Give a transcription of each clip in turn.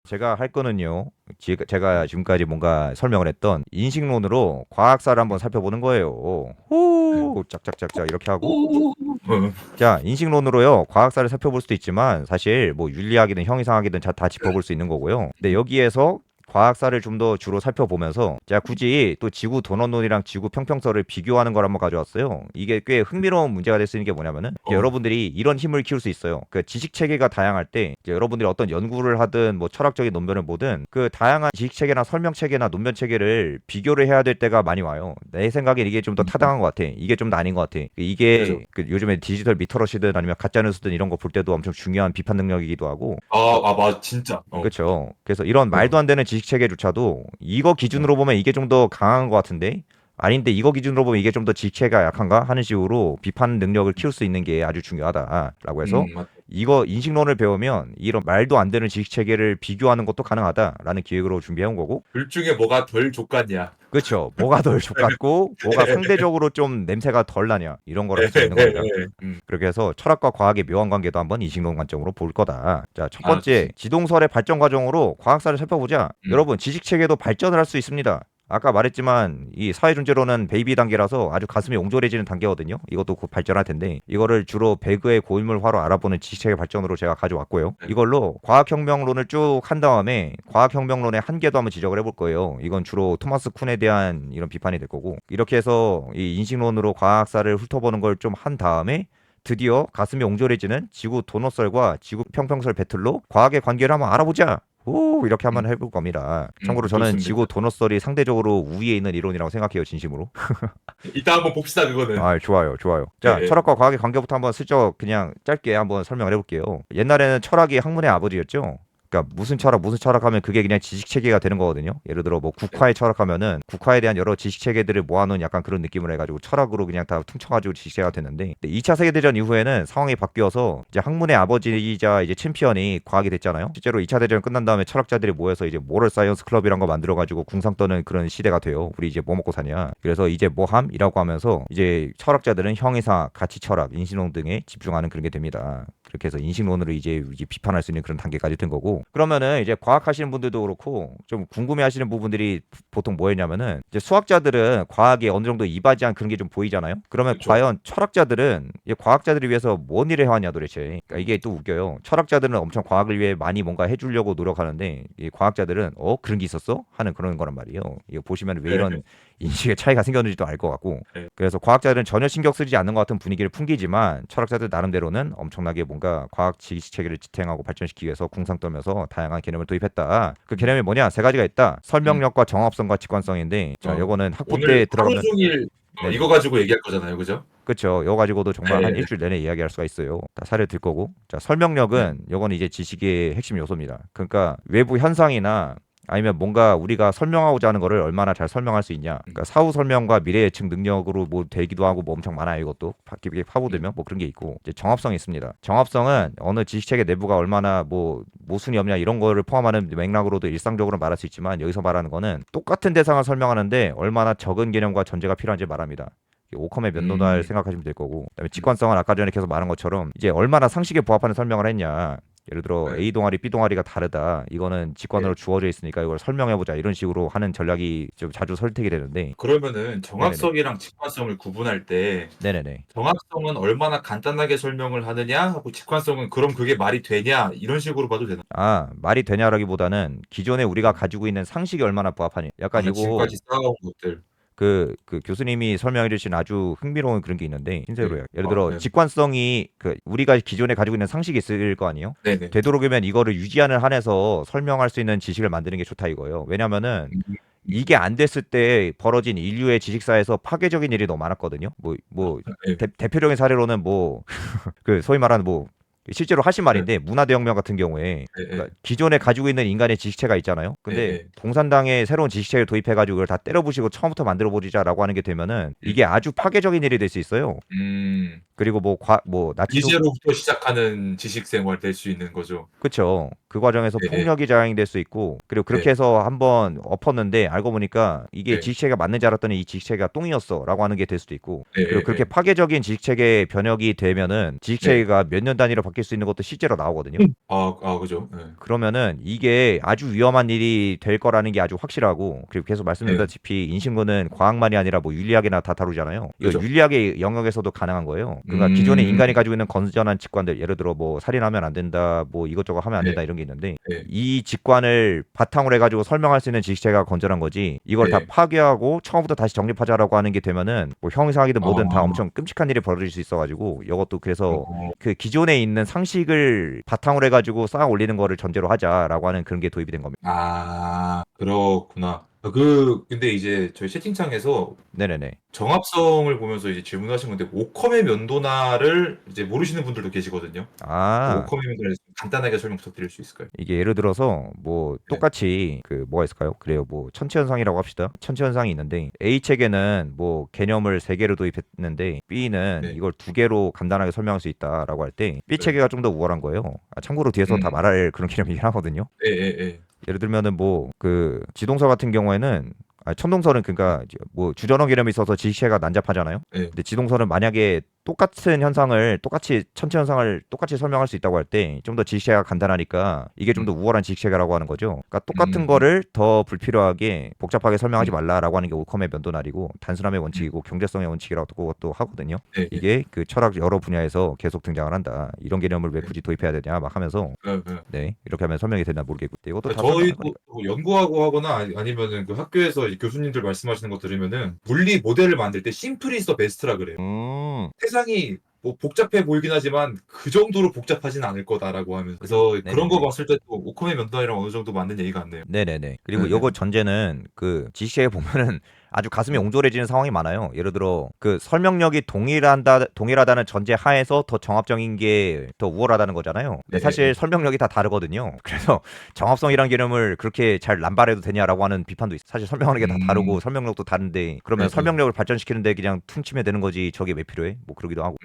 제가 할 거는요. 제가 지금까지 뭔가 설명을 했던 인식론으로 과학사를 한번 살펴보는 거예요. 네. 후, 짝짝짝짝 이렇게 하고. 오, 자, 인식론으로요. 과학사를 살펴볼 수도 있지만 사실 뭐 윤리학이든 형이상학이든 다 짚어볼 수 있는 거고요. 근데 여기에서 과학사를 좀 더 주로 살펴보면서 제가 굳이 또 지구 도넛론이랑 지구 평평설을 비교하는 걸 한번 가져왔어요. 이게 꽤 흥미로운 문제가 될 수 있는 게 뭐냐면은 이제 어, 여러분들이 이런 힘을 키울 수 있어요. 그 지식 체계가 다양할 때 이제 여러분들이 어떤 연구를 하든 뭐 철학적인 논변을 보든 그 다양한 지식 체계나 설명 체계나 논변 체계를 비교를 해야 될 때가 많이 와요. 내 생각엔 이게 좀 더 타당한 것 같아. 이게 좀 더 아닌 것 같아. 이게 그죠. 그 요즘에 디지털 리터러시든 아니면 가짜 뉴스든 이런 거 볼 때도 엄청 중요한 비판 능력이기도 하고. 맞, 진짜. 그렇죠. 그래서 이런 말도 어, 안 되는 지식 체계조차도 이거 어, 기준으로 보면 이게 좀 더 강한 것 같은데 아닌데 이거 기준으로 보면 이게 좀 더 지식 체계가 약한가 하는 식으로 비판 능력을 키울 수 있는 게 아주 중요하다라고 해서 맞, 이거 인식론을 배우면 이런 말도 안 되는 지식 체계를 비교하는 것도 가능하다라는 기획으로 준비해 온 거고. 둘 중에 뭐가 덜 족같냐. 그렇죠. 뭐가 덜 족같고 뭐가 상대적으로 좀 냄새가 덜 나냐 이런 걸 할 수 있는 겁니다. 그렇게 해서 철학과 과학의 묘한 관계도 한번 이식론 관점으로 볼 거다. 자, 첫 번째, 좋습니다. 지동설의 발전 과정으로 과학사를 살펴보자. 음, 여러분, 지식 체계도 발전을 할 수 있습니다. 아까 말했지만 이 사회 존재로는 베이비 단계라서 아주 가슴이 옹졸해지는 단계거든요. 이것도 곧 발전할 텐데 이거를 주로 배그의 고인물화로 알아보는 지식 체계 발전으로 제가 가져왔고요. 네. 이걸로 과학혁명론을 쭉 한 다음에 과학혁명론의 한계도 한번 지적을 해볼 거예요. 이건 주로 토마스 쿤에 대한 이런 비판이 될 거고 이렇게 해서 이 인식론으로 과학사를 훑어보는 걸 좀 한 다음에 드디어 가슴이 옹졸해지는 지구 도넛설과 지구 평평설 배틀로 과학의 관계를 한번 알아보자. 오, 이렇게 한번 해볼 겁니다. 참고로 저는 좋습니다. 지구 도넛설이 상대적으로 우위에 있는 이론이라고 생각해요, 진심으로. 이따 한번 봅시다, 그거는. 아, 좋아요, 좋아요. 예, 자, 예. 철학과 과학의 관계부터 한번 슬쩍 그냥 짧게 한번 설명을 해볼게요. 옛날에는 철학이 학문의 아버지였죠. 그러니까 무슨 철학 하면 그게 그냥 지식 체계가 되는 거거든요. 예를 들어 뭐 국화의 철학하면은 국화에 대한 여러 지식 체계들을 모아놓은 약간 그런 느낌을 해가지고 철학으로 그냥 다 퉁쳐가지고 지식 체계가 됐는데 2차 세계대전 이후에는 상황이 바뀌어서 이제 학문의 아버지이자 이제 챔피언이 과학이 됐잖아요. 실제로 2차 대전 끝난 다음에 철학자들이 모여서 이제 모럴 사이언스 클럽이란 거 만들어가지고 궁상 떠는 그런 시대가 돼요. 우리 이제 뭐 먹고 사냐. 그래서 이제 뭐함이라고 하면서 이제 철학자들은 형이상, 가치 철학, 인신론 등에 집중하는 그런 게 됩니다. 그렇게 해서 인식론으로 이제 비판할 수 있는 그런 단계까지 된 거고 그러면은 이제 과학 하시는 분들도 그렇고 좀 궁금해 하시는 부분들이 보통 뭐였냐면은 이제 수학자들은 과학에 어느 정도 이바지한 그런 게 좀 보이잖아요. 그러면 그렇죠. 과연 철학자들은 이 과학자들을 위해서 뭔 일을 해왔냐 도대체. 그러니까 이게 또 웃겨요. 철학자들은 엄청 과학을 위해 많이 뭔가 해주려고 노력하는데 이 과학자들은 그런 게 있었어? 하는 그런 거란 말이에요. 이거 보시면 왜 예, 이런 인식의 차이가 생겼는지도 알 것 같고 예. 그래서 과학자들은 전혀 신경 쓰지 않는 것 같은 분위기를 풍기지만 철학자들 나름대로는 엄청나게 뭔가 과학 지식 체계를 지탱하고 발전시키기 위해서 궁상 떨면서 다양한 개념을 도입했다. 그 개념이 뭐냐? 세 가지가 있다. 음, 설명력과 정합성과 직관성인데 자, 어, 요거는 학부 오늘 때 하루 들어가면 종일 이거 네네. 가지고 얘기할 거잖아요, 그죠? 그렇죠. 이거 가지고도 정말 한 네, 일주일 내내 이야기할 수가 있어요. 다 사례 들 거고. 자, 네. 설명력은 요거는 이제 지식의 핵심 요소입니다. 그러니까 외부 현상이나 아니면 뭔가 우리가 설명하고자 하는 거를 얼마나 잘 설명할 수 있냐. 음, 그러니까 사후 설명과 미래 예측 능력으로 뭐 되기도 하고 뭐 엄청 많아요. 이것도 깊게 음, 파고들면 뭐 그런 게 있고 이제 정합성이 있습니다. 정합성은 어느 지식체계 내부가 얼마나 뭐 모순이 없냐 이런 거를 포함하는 맥락으로도 일상적으로 말할 수 있지만 여기서 말하는 거는 똑같은 대상을 설명하는데 얼마나 적은 개념과 전제가 필요한지 말합니다. 오컴의 면도날 음, 생각하시면 될 거고 그다음에 음, 직관성은 아까 전에 계속 말한 것처럼 이제 얼마나 상식에 부합하는 설명을 했냐 예를 들어 네, A 동아리 B 동아리가 다르다 이거는 직관으로 예. 주어져 있으니까 이걸 설명해보자 이런 식으로 하는 전략이 좀 자주 설득이 되는데 그러면은 네네네 정확성이랑 직관성을 구분할 때 네네네 정확성은 얼마나 간단하게 설명을 하느냐 하고 직관성은 그럼 그게 말이 되냐 이런 식으로 봐도 되나? 아 말이 되냐라기보다는 기존에 우리가 어. 가지고 있는 상식이 얼마나 부합하냐 약간 이거 지금까지 쌓아온 것들. 그 교수님이 설명해 주신 아주 흥미로운 그런 게 있는데 예. 신세로요. 예를 들어 네. 직관성이 그 우리가 기존에 가지고 있는 상식이 있을 거 아니에요? 네네. 되도록이면 이거를 유지하는 한에서 설명할 수 있는 지식을 만드는 게 좋다 이거예요. 왜냐면은 음, 이게 안 됐을 때 벌어진 인류의 지식사에서 파괴적인 일이 너무 많았거든요. 뭐 예. 대표적인 사례로는 뭐 그 소위 말하는 뭐 실제로 하신 예. 말인데 문화대혁명 같은 경우에 예. 예. 그러니까 기존에 가지고 있는 인간의 지식체가 있잖아요. 예. 근데 예. 공산당에 새로운 지식체를 도입해가지고 그걸 다 때려부시고 처음부터 만들어 보자라고 하는 게 되면은 음. 이게 아주 파괴적인 일이 될 수 있어요. 음. 그리고 뭐 나치도 미제로부터 시작하는 지식 생활 될 수 있는 거죠. 그쵸. 그 과정에서 네. 폭력이 자행될 수 있고 그리고 그렇게 네. 해서 한번 엎었는데 알고 보니까 이게 네. 지식체계가 맞는 줄 알았더니 이 지식체계가 똥이었어라고 하는 게 될 수도 있고 그리고 그렇게 네. 파괴적인 지식체계 변혁이 되면은 네. 지식체계가 몇 년 단위로 바뀔 수 있는 것도 실제로 나오거든요. 그죠. 네. 그러면은 이게 아주 위험한 일이 될 거라는 게 아주 확실하고 그리고 계속 네. 말씀드렸다시피 인신구는 과학만이 아니라 뭐 윤리학이나 다 다루잖아요. 이거 그죠. 윤리학의 영역에서도 가능한 거예요. 그러니까 기존에 음. 인간이 가지고 있는 건전한 직관들 예를 들어 뭐 살인하면 안 된다, 뭐 이것저것 하면 안 네. 된다 이런 게 있는데 네. 이 직관을 바탕으로 해가지고 설명할 수 있는 지식체계가 건전한 거지 이걸 다 네. 파괴하고 처음부터 다시 정립하자라고 하는 게 되면은 뭐 형사학이든 뭐든 다 아. 엄청 끔찍한 일이 벌어질 수 있어가지고 이것도 그래서 어. 그 기존에 있는 상식을 바탕으로 해가지고 쌓아 올리는 거를 전제로 하자라고 하는 그런 게 도입이 된 겁니다. 그렇구나. 근데 이제 저희 채팅창에서 네네네. 정합성을 보면서 이제 질문하신 건데 오컴의 면도날을 이제 모르시는 분들도 계시거든요. 아, 오컴의 면도날 간단하게 설명 부탁드릴 수 있을까요? 이게 예를 들어서 뭐 네. 똑같이 그 뭐가 있을까요? 그래요. 뭐 천체현상이라고 합시다. 천체현상이 있는데 A 책에는 뭐 개념을 3개로 도입했는데 B는 네. 이걸 2개로 간단하게 설명할 수 있다라고 할 때 B 네. 체계가 좀 더 우월한 거예요. 참고로 뒤에서 다 말할 그런 개념이긴 하거든요. 예. 예를 들면은 뭐 그 지동설 같은 경우에는 천동설은 그러니까 이제 뭐 주전원 개념이 있어서 지식체가 난잡하잖아요. 네. 근데 지동설은 만약에 똑같은 현상을 똑같이 천체 현상을 똑같이 설명할 수 있다고 할 때 좀 더 지식체가 간단하니까 이게 좀 더 우월한 지식체계라고 하는 거죠. 그러니까 똑같은 거를 더 불필요하게 복잡하게 설명하지 말라라고 하는 게 오컴의 면도날이고 단순함의 원칙이고 경제성의 원칙이라고 또 하거든요. 네. 이게 그 철학 여러 분야에서 계속 등장을 한다. 이런 개념을 왜 굳이 도입해야 되냐 막 하면서 네. 네 이렇게 하면 설명이 되나 모르겠고 네, 이것도 다 설명할 저희도 거니까. 뭐 연구하고 하거나 아니면은 그 학교에서 이 교수님들 말씀하시는 거 들으면은 물리 모델을 만들 때 심플 이즈 더 베스트라 그래요. 세상이 뭐 복잡해 보이긴 하지만 그 정도로 복잡하진 않을 거다라고 하면서 그래서 그런 거 네네네. 봤을 때 또 오컴의 면도날이랑 어느 정도 맞는 얘기 같네요. 네네네. 그리고 네네. 요거 전제는 그 지시에 보면은 아주 가슴이 네. 옹졸해지는 상황이 많아요. 예를 들어 그 설명력이 동일하다는 전제 하에서 더 정합적인 게 더 우월하다는 거잖아요. 근데 사실 설명력이 다 다르거든요. 그래서 정합성이란 개념을 그렇게 잘 남발해도 되냐라고 하는 비판도 있어요. 사실 설명하는 게 다 다르고 설명력도 다른데 그러면 설명력을 발전시키는데 그냥 퉁치면 되는 거지 저게 왜 필요해? 뭐 그러기도 하고.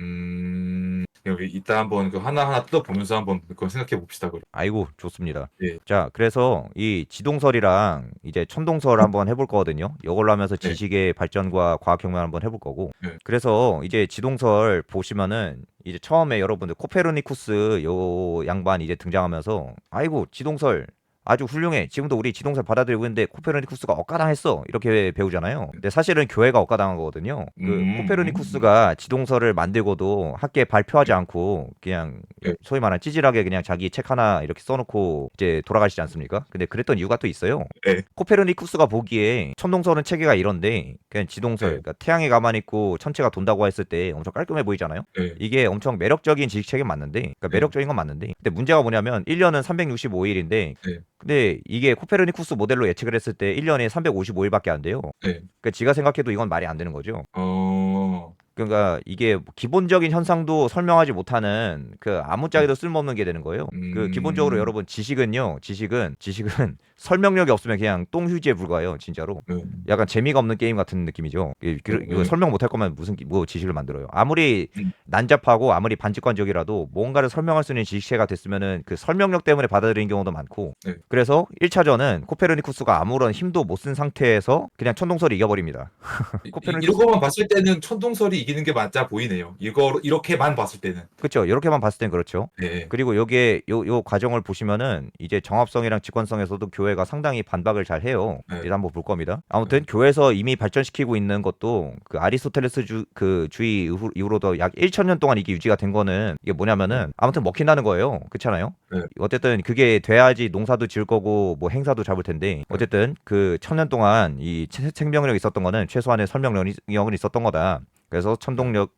여기 이따 한번 그 하나하나 뜯어보면서 한번 그거 생각해 봅시다. 그럼. 아이고 좋습니다. 예. 자, 그래서 이 지동설이랑 이제 천동설 한번 해볼 거거든요. 이걸로 하면서 네. 지식의 발전과 과학혁명 한번 해볼 거고. 네. 그래서 이제 지동설 보시면은 이제 처음에 여러분들 코페르니쿠스 요 양반 이제 등장하면서 아이고 지동설 아주 훌륭해. 지금도 우리 지동설 받아들이고 있는데 코페르니쿠스가 억까당했어. 이렇게 배우잖아요. 근데 사실은 교회가 억까당한 거거든요. 그 코페르니쿠스가 지동설을 만들고도 학계에 발표하지 않고 그냥 네. 소위 말하는 찌질하게 그냥 자기 책 하나 이렇게 써놓고 이제 돌아가시지 않습니까? 근데 그랬던 이유가 또 있어요. 네. 코페르니쿠스가 보기에 천동설은 체계가 이런데 그냥 지동설, 네. 그러니까 태양이 가만히 있고 천체가 돈다고 했을 때 엄청 깔끔해 보이잖아요. 네. 이게 엄청 매력적인 지식 체계 맞는데, 그러니까 네. 매력적인 건 맞는데, 근데 문제가 뭐냐면 1년은 365일인데, 네. 근데 이게 코페르니쿠스 모델로 예측을 했을 때 1년에 355일밖에 안 돼요. 네. 그러니까 지가 생각해도 이건 말이 안 되는 거죠. 어. 그러니까 이게 기본적인 현상도 설명하지 못하는 그 아무짝에도 쓸모없는 게 되는 거예요. 그 기본적으로 여러분 지식은 설명력이 없으면 그냥 똥휴지에 불과해요, 진짜로. 약간 재미가 없는 게임 같은 느낌이죠. 이거 설명 못할 거면 뭐 지식을 만들어요. 아무리 난잡하고 아무리 반직관적이라도 뭔가를 설명할 수 있는 지식체가 됐으면은 그 설명력 때문에 받아들이는 경우도 많고. 네. 그래서 1차전은 코페르니쿠스가 아무런 힘도 못 쓴 상태에서 그냥 천동설이 이겨버립니다. 이거만 봤을 때는 천동설이 이기는 게 맞아 보이네요. 이렇게만 봤을 때는. 그렇죠. 이렇게만 봤을 땐 그렇죠. 네. 그리고 요게 요 과정을 보시면은 이제 정합성이랑 직관성에서도 교회가 상당히 반박을 잘 해요. 네. 이제 한번 볼 겁니다. 아무튼 교회에서 이미 발전시키고 있는 것도 그 아리스토텔레스 주의 이후로도 약 1000년 동안 이게 유지가 된 거는 이게 뭐냐면은 아무튼 먹힌다는 거예요. 그렇잖아요. 네. 어쨌든 그게 돼야지 농사도 지을 거고 뭐 행사도 잡을 텐데 어쨌든 그 1000년 동안 이 생명력이 있었던 거는 최소한의 설명력은 있었던 거다. 그래서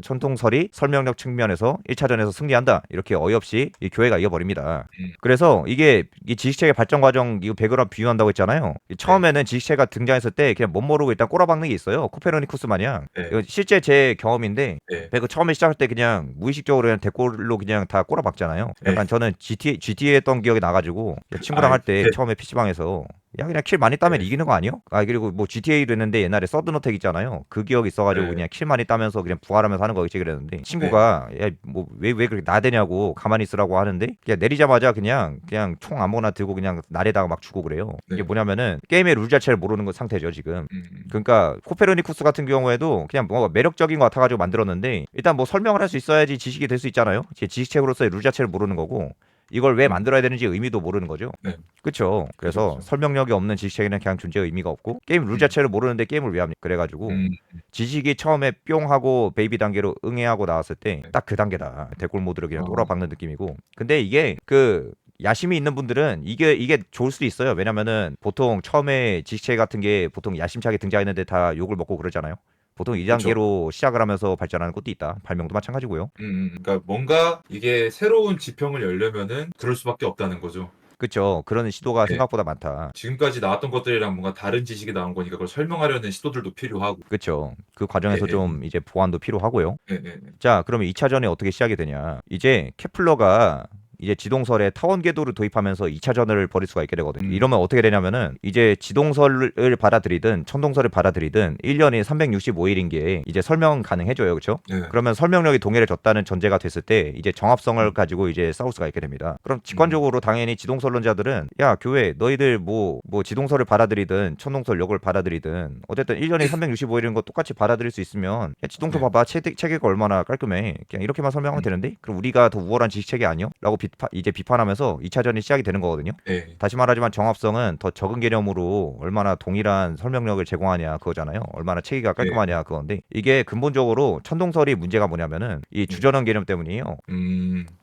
천동설이 설명력 측면에서 1차전에서 승리한다. 이렇게 어이없이 이 교회가 이겨버립니다. 그래서 이게 이 지식체계 발전 과정 이거 배그랑 비유한다고 했잖아요. 처음에는 지식체가 등장했을 때 그냥 못 모르고 일단 꼬라박는 게 있어요. 코페르니쿠스 마냥. 이거 실제 제 경험인데 배그 처음에 시작할 때 그냥 무의식적으로 그냥 대꼴로 그냥 다 꼬라박잖아요. 약간 저는 GTA 했던 기억이 나가지고 친구랑 할 때 처음에 PC방에서 야 그냥 킬 많이 따면 네. 이기는 거 아니요? 아 그리고 뭐 GTA도 했는데 옛날에 서든어택 있잖아요. 그 기억 있어가지고 네. 그냥 킬 많이 따면서 그냥 부활하면서 하는 거겠지 그랬는데 친구가 야 뭐 왜 그렇게 나대냐고 가만히 있으라고 하는데 그냥 내리자마자 그냥 총 아무거나 들고 그냥 날에다가 막 주고 그래요. 이게 네. 뭐냐면은 게임의 룰 자체를 모르는 상태죠 지금. 음. 그러니까 코페르니쿠스 같은 경우에도 그냥 뭐 매력적인 것 같아가지고 만들었는데 일단 뭐 설명을 할 수 있어야지 지식이 될 수 있잖아요. 제 지식책으로서의 룰 자체를 모르는 거고 이걸 왜 만들어야 되는지 의미도 모르는 거죠. 네. 그렇죠. 그죠, 그래서 그죠. 설명력이 없는 지식책에는 그냥 존재의 의미가 없고 게임 룰 음. 자체를 모르는데 게임을 왜 합니까? 그래가지고 음. 지식이 처음에 뿅 하고 베이비 단계로 응애하고 나왔을 때 딱 그 단계다. 대골 모드로 그냥 어. 돌아박는 느낌이고. 근데 이게 그 야심이 있는 분들은 이게 좋을 수도 있어요. 왜냐면은 보통 처음에 지식책 같은 게 보통 야심차게 등장했는데 다 욕을 먹고 그러잖아요. 보통 이 그쵸. 단계로 시작을 하면서 발전하는 것도 있다. 발명도 마찬가지고요. 그러니까 뭔가 이게 새로운 지평을 열려면은 그럴 수밖에 없다는 거죠. 그렇죠. 그런 시도가 네. 생각보다 많다. 지금까지 나왔던 것들이랑 뭔가 다른 지식이 나온 거니까 그걸 설명하려는 시도들도 필요하고. 그렇죠. 그 과정에서 예예. 좀 이제 보완도 필요하고요. 예예. 자, 그러면 2차전이 어떻게 시작이 되냐? 이제 케플러가 이제 지동설에 타원 궤도를 도입하면서 2차전을 벌일 수가 있게 되거든요. 음. 이러면 어떻게 되냐면은 이제 지동설을 받아들이든 천동설을 받아들이든 1년이 365일인 게 이제 설명 가능해져요. 그렇죠? 네. 그러면 설명력이 동일해졌다는 전제가 됐을 때 이제 정합성을 음. 가지고 이제 싸울 수가 있게 됩니다. 그럼 직관적으로 당연히 지동설론자들은 야, 교회 너희들 뭐 지동설을 받아들이든 천동설 역을 받아들이든 어쨌든 1년이 365일인 거 똑같이 받아들일 수 있으면 야, 지동설 네. 봐봐. 체계가 얼마나 깔끔해. 그냥 이렇게만 설명하면 되는데? 그럼 우리가 더 우월한 지식 체계 아니요? 라고 이제 비판하면서 2차전이 시작이 되는 거거든요. 예. 다시 말하지만 정합성은 더 적은 개념으로 얼마나 동일한 설명력을 제공하냐 그거잖아요. 얼마나 체계가 예. 깔끔하냐 그건데 이게 근본적으로 천동설이 문제가 뭐냐면은 이 주전원 개념 때문이에요.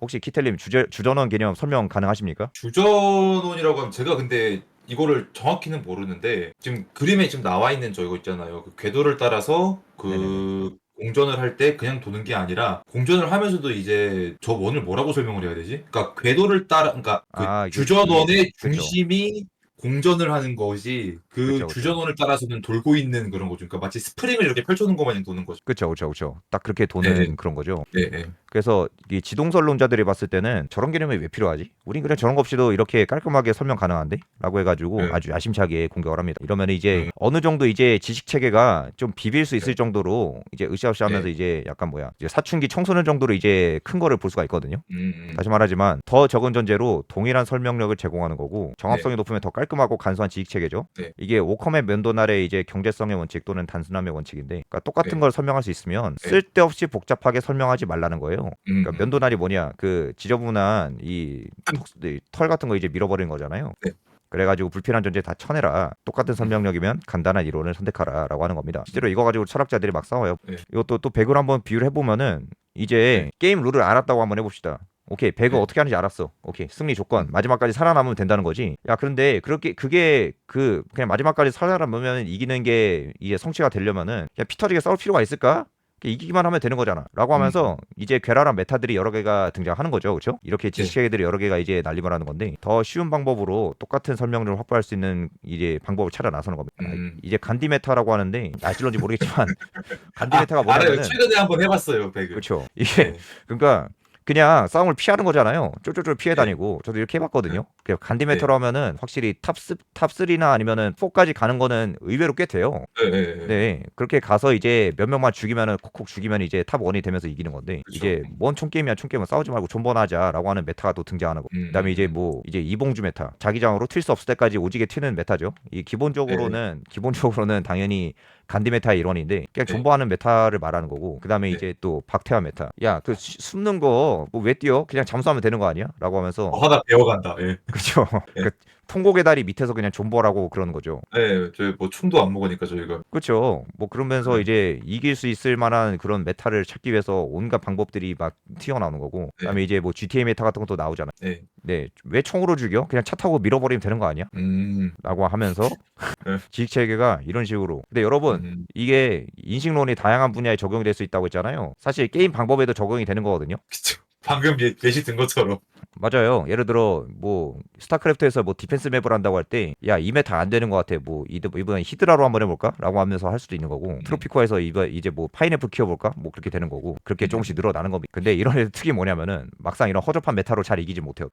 혹시 키텔님 주전원 개념 설명 가능하십니까? 주전원이라고 하면 제가 근데 이거를 정확히는 모르는데 지금 그림에 지금 나와 있는 저 이거 있잖아요. 그 궤도를 따라서 네네네. 그 공전을 할 때 그냥 도는 게 아니라 공전을 하면서도 이제 저 원을 뭐라고 설명을 해야 되지? 그러니까 궤도를 따라 그러니까 그 아 이게 주전원의 그죠. 중심이 공전을 하는 것이 그 그쵸 그쵸. 주전원을 따라서는 돌고 있는 그런 거죠. 그러니까 마치 스프링을 이렇게 펼쳐놓은 것 마냥 도는 거죠. 그쵸 그쵸 그쵸. 딱 그렇게 네, 도는 그런 거죠. 네, 네. 그래서 이 지동설론자들이 봤을 때는 저런 개념이 왜 필요하지? 우린 그냥 저런 거 없이도 이렇게 깔끔하게 설명 가능한데? 라고 해가지고 네. 아주 야심차게 공격을 합니다. 이러면 이제 네. 어느 정도 이제 지식 체계가 좀 비빌 수 있을 네. 정도로 이제 으쌰으쌰 하면서 네. 이제 약간 이제 사춘기 청소년 정도로 이제 큰 거를 볼 수가 있거든요. 음. 다시 말하지만 더 적은 전제로 동일한 설명력을 제공하는 거고 정합성이 네. 높으면 더 깔끔하고 간소한 지식 체계죠. 네. 이게 오컴의 면도날의 이제 경제성의 원칙 또는 단순함의 원칙인데 그러니까 똑같은 네. 걸 설명할 수 있으면 네. 쓸데없이 복잡하게 설명하지 말라는 거예요. 그러니까 음. 면도날이 뭐냐 그 지저분한 이 털 같은 거 이제 밀어버리는 거잖아요. 네. 그래가지고 불필요한 존재 다 쳐내라. 똑같은 설명력이면 간단한 이론을 선택하라라고 하는 겁니다. 실제로 이거 가지고 철학자들이 막 싸워요. 네. 이것도 또 배그를 한번 비유를 해보면은 이제 네. 게임 룰을 알았다고 한번 해봅시다. 오케이 배그 네. 어떻게 하는지 알았어. 오케이 승리 조건 마지막까지 살아남으면 된다는 거지. 야 그런데 그게 그냥 마지막까지 살아남으면 이기는 게 이게 성취가 되려면은 그냥 피 터지게 싸울 필요가 있을까? 이기기만 하면 되는 거잖아. 라고 하면서 이제 괴랄한 메타들이 여러 개가 등장하는 거죠. 그렇죠? 이렇게 네. 지식체계들이 여러 개가 이제 난립을 하는 건데 더 쉬운 방법으로 똑같은 설명을 확보할 수 있는 이제 방법을 찾아 나서는 겁니다. 이제 간디 메타라고 하는데 아실런지 모르겠지만 간디 메타가 알아요. 뭐냐면은 최근에 한번 해봤어요, 배그. 그렇죠. 이게 네. 그러니까 그냥 싸움을 피하는 거잖아요. 쫄쫄쫄 피해 네. 다니고 저도 이렇게 해봤거든요. 그 간디 네. 메타로 하면은 확실히 탑3나 아니면은 4까지 가는 거는 의외로 꽤 돼요. 네. 네. 네, 그렇게 가서 이제 몇 명만 죽이면은 콕콕 죽이면 이제 탑 1이 되면서 이기는 건데 그쵸. 이제 뭔 총게임이야 총게임은 싸우지 말고 존버나 하자라고 하는 메타가 또 등장하는 거. 그다음에 이제 이제 이봉주 메타 자기장으로 튈 수 없을 때까지 오지게 튀는 메타죠. 이 기본적으로는 당연히 간디 메타의 일원인데 그냥 네. 존버하는 메타를 말하는 거고 그다음에 네. 이제 또 박태환 메타 야 그 숨는 거 뭐 왜 뛰어 그냥 잠수하면 되는 거 아니야? 라고 하면서 하나 배워간다. 예. 그죠. 네. 그 통곡의 다리 밑에서 그냥 존버라고 그러는 거죠. 네, 저희 뭐 총도 안 먹으니까 저희가. 그렇죠. 뭐 그러면서 네. 이제 이길 수 있을 만한 그런 메타를 찾기 위해서 온갖 방법들이 막 튀어나오는 거고 그다음에 이제 뭐 GTA 메타 같은 것도 나오잖아. 네. 네, 왜 총으로 죽여? 그냥 차 타고 밀어버리면 되는 거 아니야? 라고 하면서 네. 지식체계가 이런 식으로. 근데 여러분 이게 인식론이 다양한 분야에 적용이 될 수 있다고 했잖아요. 사실 게임 방법에도 적용이 되는 거거든요. 그쵸. 방금 예시 든 것처럼. 맞아요. 예를 들어 뭐 스타크래프트에서 뭐 디펜스 맵을 한다고 할 때 야 이 맵 다 안 되는 것 같아. 뭐 이번에 히드라로 한번 해볼까?라고 하면서 할 수도 있는 거고 트로피코에서 이제 뭐 파인애플 키워볼까? 뭐 그렇게 되는 거고 그렇게 조금씩 늘어나는 겁니다. 근데 이런 애들 특이 뭐냐면은 막상 이런 허접한 메타로 잘 이기지 못해요.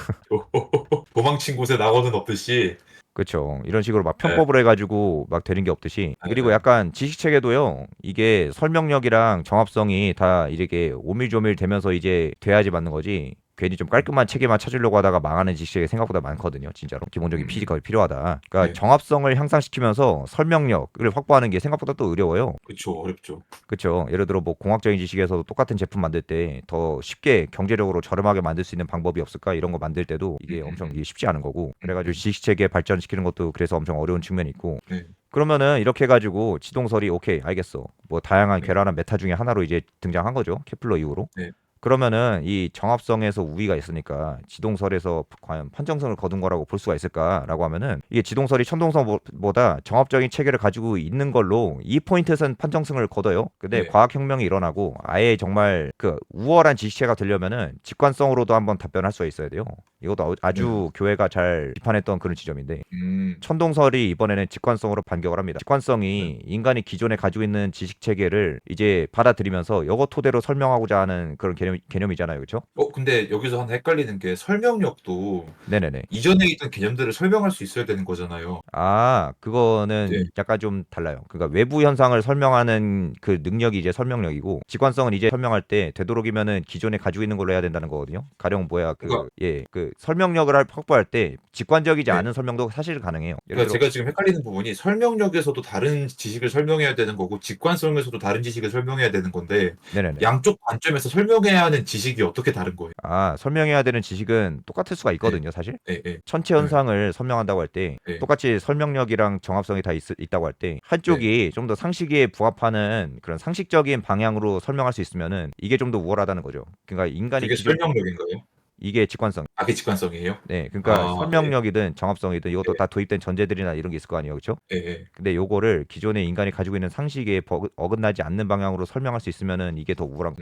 도망친 곳에 낙원은 없듯이. 그쵸. 이런 식으로 막 네. 편법을 해가지고 막 되는 게 없듯이. 네, 그리고 네. 약간 지식 체계도요. 이게 설명력이랑 정합성이 다 이렇게 오밀조밀 되면서 이제 돼야지 맞는 거지. 괜히 좀 깔끔한 체계만 찾으려고 하다가 망하는 지식 체계 생각보다 많거든요. 진짜로. 기본적인 음, 피지컬이 필요하다. 그러니까 네. 정합성을 향상시키면서 설명력을 확보하는 게 생각보다 또 어려워요. 그쵸, 어렵죠. 그쵸. 예를 들어 뭐 공학적인 지식에서도 똑같은 제품 만들 때 더 쉽게 경제력으로 저렴하게 만들 수 있는 방법이 없을까 이런 거 만들 때도 음, 이게 음, 엄청 음, 이게 쉽지 않은 거고 그래가지고 음. 지식 체계 발전시키는 것도 그래서 엄청 어려운 측면이 있고 네, 그러면은 이렇게 해가지고 지동설이 오케이 알겠어 뭐 다양한 네, 괴랄한 메타 중에 하나로 이제 등장한 거죠 케플러 이후로 네. 그러면은 이 정합성에서 우위가 있으니까 지동설에서 과연 판정성을 거둔 거라고 볼 수가 있을까라고 하면은 이게 지동설이 천동설보다 정합적인 체계를 가지고 있는 걸로 이 포인트에서는 판정성을 거둬요. 근데 네. 과학혁명이 일어나고 아예 정말 그 우월한 지식체가 되려면은 직관성으로도 한번 답변할 수가 있어야 돼요. 이것도 네. 아주 교회가 잘 비판했던 그런 지점인데 음, 천동설이 이번에는 직관성으로 반격을 합니다. 네. 직관성이 인간이 기존에 가지고 있는 지식 체계를 이제 받아들이면서 이것 토대로 설명하고자 하는 그런 개념이잖아요. 그렇죠? 근데 여기서 하나 헷갈리는 게 설명력도 네네네. 이전에 있던 개념들을 설명할 수 있어야 되는 거잖아요. 아, 그거는 네. 약간 좀 달라요. 그러니까 외부 현상을 설명하는 그 능력이 이제 설명력이고, 직관성은 이제 설명할 때 되도록이면은 기존에 가지고 있는 걸로 해야 된다는 거거든요. 가령 뭐야, 그러니까, 그 설명력을 확보할 때 직관적이지 네. 않은 설명도 사실 가능해요. 예를 그러니까 들어, 제가 지금 헷갈리는 부분이 설명력에서도 다른 지식을 설명해야 되는 거고 직관성에서도 다른 지식을 설명해야 되는 건데 네네네. 양쪽 관점에서 설명해야 하는 지식이 어떻게 다른 거예요? 아, 설명해야 되는 지식은 똑같을 수가 네, 있거든요, 사실. 네, 네, 천체 네, 현상을 설명한다고 할 때 네, 똑같이 설명력이랑 정합성이 다 있다고 할 때 네. 한쪽이 좀 더 상식에 부합하는 그런 상식적인 방향으로 설명할 수 있으면은 이게 좀 더 우월하다는 거죠. 그러니까 인간이 그게 기존 설명력인가요? 이게 직관성. 아, 그게 직관성이에요? 네, 그러니까 아, 네, 설명력이든 정합성이든 이것도 네, 다 도입된 전제들이나 이런 게 있을 거 아니에요, 그렇죠? 네, 네. 근데 요거를 기존의 인간이 가지고 있는 상식에 어긋나지 않는 방향으로 설명할 수 있으면은 이게 더 우월한 거.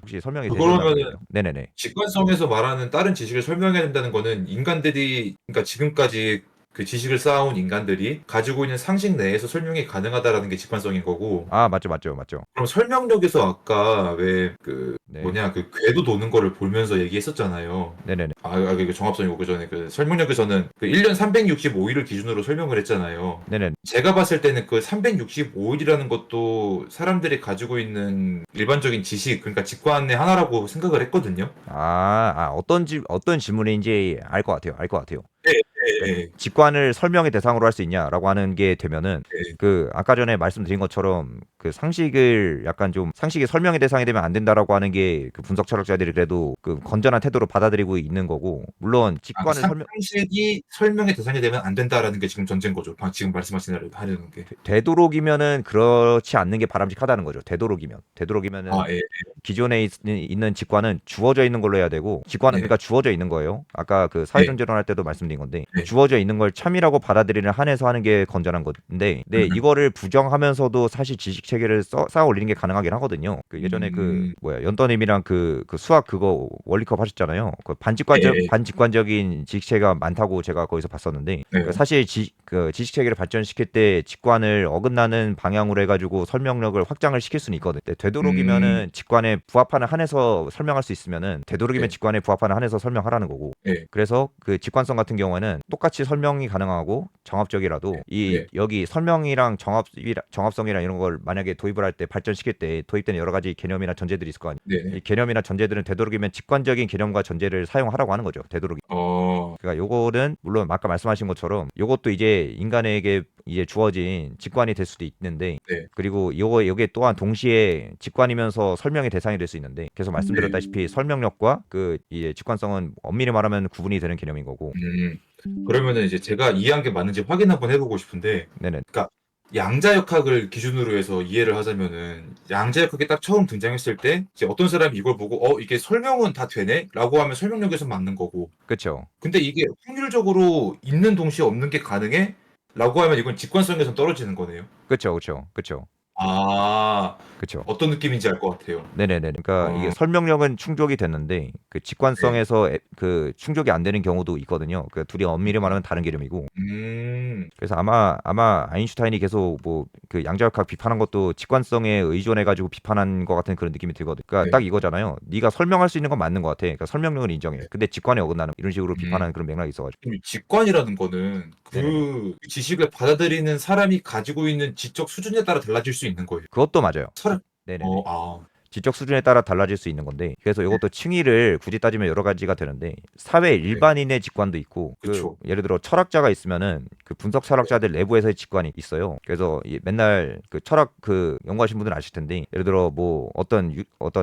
혹시 설명이 되셨나 그러면은 모르겠네요. 네네네. 직관성에서 말하는 다른 지식을 설명해야 된다는 거는 인간들이, 그러니까 지금까지 그 지식을 쌓아온 인간들이 가지고 있는 상식 내에서 설명이 가능하다라는 게 직관성인 거고, 아, 맞죠, 맞죠, 맞죠. 그럼 설명력에서 아까 왜 그 네, 뭐냐 그 궤도 도는 거를 보면서 얘기했었잖아요. 네네네, 그 종합성이고 그 전에 그 설명력에서는 그 1년 365일을 기준으로 설명을 했잖아요. 네네. 제가 봤을 때는 그 365일이라는 것도 사람들이 가지고 있는 일반적인 지식, 그러니까 직관의 하나라고 생각을 했거든요. 어떤 질문인지 알 것 같아요. 알 것 같아요. 네, 그러니까 네, 직관을 설명의 대상으로 할 수 있냐라고 하는 게 되면은 네. 그 아까 전에 말씀드린 것처럼 그 상식을 약간 좀 상식이 설명의 대상이 되면 안 된다라고 하는 게 그 분석 철학자들이 그래도 그 건전한 태도로 받아들이고 있는 거고 물론 그 직관을 설명 상식이 설명의 대상이 되면 안 된다라는 게 지금 전제인 거죠. 지금 하려는 게. 되도록이면은 그렇지 않는 게 바람직하다는 거죠. 되도록이면은 예, 기존에 있는 직관은 주어져 있는 걸로 해야 되고 직관은 네, 그러니까 주어져 있는 거예요. 아까 그 네, 사회존재론 할 때도 말씀드린 건데 네. 주어져 있는 걸 참이라고 받아들이는 한에서 하는 게 건전한 건데 네 이거를 부정하면서도 사실 지식 체계를 쌓아 올리는 게 가능하긴 하거든요. 그 예전에 그 음, 뭐야 연떠님이랑 그 수학 그거 원리컵 하셨잖아요. 그 예, 반직관적인 지식 체계가 많다고 제가 거기서 봤었는데 그 네. 사실 그 지식 체계를 발전시킬 때 직관을 어긋나는 방향으로 해가지고 설명력을 확장을 시킬 수는 있거든. 근데 음, 되도록이면은 직관에 부합하는 한에서 설명할 수 있으면은 되도록이면 네, 직관에 부합하는 한에서 설명하라는 거고. 네, 그래서 그 직관성 같은 경우에는 똑같이 설명이 가능하고 정합적이라도 이 네, 여기 설명이랑 정합성이랑 이런 걸 만약에 도입을 할 때 발전시킬 때 도입되는 여러 가지 개념이나 전제들이 있을 거 아니에요. 네, 이 네. 개념이나 전제들은 되도록이면 직관적인 개념과 전제를 사용하라고 하는 거죠. 되도록. 어, 그러니까 요거는 물론 아까 말씀하신 것처럼 요것도 이제 인간에게 이제 주어진 직관이 될 수도 있는데 네, 그리고 요게 또한 동시에 직관이면서 설명의 대상이 될 수 있는데 계속 네. 말씀드렸다시피 설명력과 그 이제 직관성은 엄밀히 말하면 구분이 되는 개념인 거고 그러면은 이제 제가 이해한 게 맞는지 확인 한번 해보고 싶은데, 네네 그러니까 양자역학을 기준으로 해서 이해를 하자면은 양자역학이 딱 처음 등장했을 때 이제 어떤 사람이 이걸 보고 이게 설명은 다 되네? 라고 하면 설명력에서 맞는 거고, 그쵸 근데 이게 확률적으로 있는 동시에 없는 게 가능해? 라고 하면 이건 직관성에서 떨어지는 거네요. 그쵸 그쵸 그쵸 아, 그쵸. 어떤 느낌인지 알 것 같아요. 네네네. 그러니까 이게 어, 설명력은 충족이 됐는데 그 네. 직관성에서 그 충족이 안 되는 경우도 있거든요. 그 둘이 엄밀히 음, 말하면 다른 개념이고. 음, 그래서 아마 아인슈타인이 계속 뭐 그 양자역학 비판한 것도 직관성에 의존해 가지고 비판한 것 같은 그런 느낌이 들거든. 그러니까 딱 네. 이거잖아요. 네가 설명할 수 있는 건 맞는 것 같아. 그러니까 설명력은 인정해. 네. 근데 직관에 어긋나는 이런 식으로 음. 비판하는 그런 맥락이 있어가지고. 이 직관이라는 거는 네네네. 그 지식을 받아들이는 사람이 가지고 있는 지적 수준에 따라 달라질 수 있는 거예요. 그것도 맞아요. 사람, 네네네. 아, 지적 수준에 따라 달라질 수 있는 건데 그래서 네, 이것도 층위를 굳이 따지면 여러 가지가 되는데 사회 네, 일반인의 직관도 있고 그 그쵸. 예를 들어 철학자가 있으면은 그 분석 네, 철학자들 내부에서의 직관이 있어요. 그래서 맨날 그 철학 그 연구하신 분들은 아실 텐데 예를 들어 뭐 어떤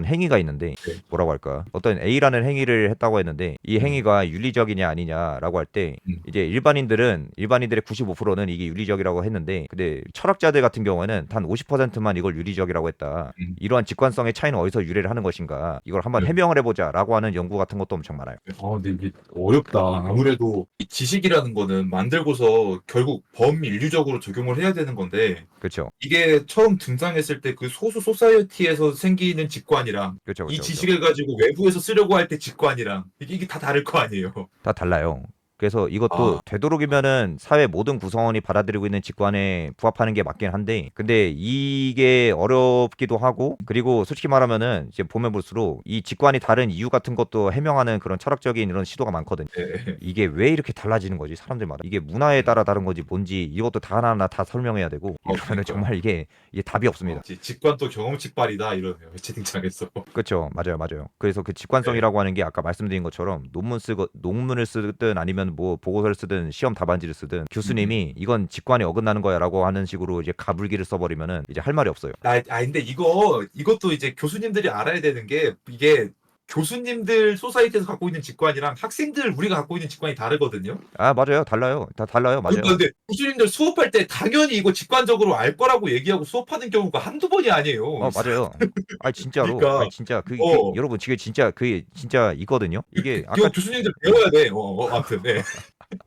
행위가 있는데 네, 뭐라고 할까 어떤 A라는 행위를 했다고 했는데 이 음, 행위가 윤리적이냐 아니냐라고 할 때 음, 이제 일반인들의 95%는 이게 윤리적이라고 했는데 근데 철학자들 같은 경우에는 단 50%만 이걸 윤리적이라고 했다. 음. 이러한 직관성의 차이는 어디서 유래를 하는 것인가 이걸 한번 네. 해명을 해보자라고 하는 연구 같은 것도 엄청 많아요. 근데 이게 어렵다. 아무래도 이 지식이라는 거는 만들고서 결국 범인류적으로 적용을 해야 되는 건데, 그렇죠, 이게 처음 등장했을 때 그 소수 소사이어티에서 생기는 직관이랑 그렇죠, 이 그렇죠, 그렇죠. 지식을 가지고 외부에서 쓰려고 할 때 직관이랑 이게 다 다를 거 아니에요. 다 달라요. 그래서 이것도 아, 되도록이면은 사회 모든 구성원이 받아들이고 있는 직관에 부합하는 게 맞긴 한데, 근데 이게 어렵기도 하고, 그리고 솔직히 말하면은 이제 보면 볼수록 이 직관이 다른 이유 같은 것도 해명하는 그런 철학적인 이런 시도가 많거든요. 네. 이게 왜 이렇게 달라지는 거지 사람들마다 이게 문화에 따라 다른 거지 뭔지 이것도 다 하나하나 다 설명해야 되고 이러면은 그러니까요. 정말 이게 답이 없습니다. 직관 또 경험칙발이다 이러네요. 채팅창에서. 그렇죠. 맞아요. 맞아요. 그래서 그 네. 직관성이라고 하는 게 아까 말씀드린 것처럼 논문을 쓰든 아니면 뭐 보고서를 쓰든 시험 답안지를 쓰든 음. 교수님이 이건 직관에 어긋나는 거야라고 하는 식으로 이제 가불기를 써버리면은 이제 할 말이 없어요. 근데 이것도 이제 교수님들이 알아야 되는 게, 이게 교수님들 소사이티에서 갖고 있는 직관이랑 학생들 우리가 갖고 있는 직관이 다르거든요. 아, 맞아요. 달라요. 다 달라요. 그러니까 맞아요. 근데 교수님들 수업할 때 당연히 이거 직관적으로 알 거라고 얘기하고 수업하는 경우가 한두 번이 아니에요. 맞아요. 아, 진짜로. 아, 그러니까, 진짜 어, 여러분 그게 진짜 있거든요. 이게 아까 이거 교수님들 배워야 돼. 아무튼, 네.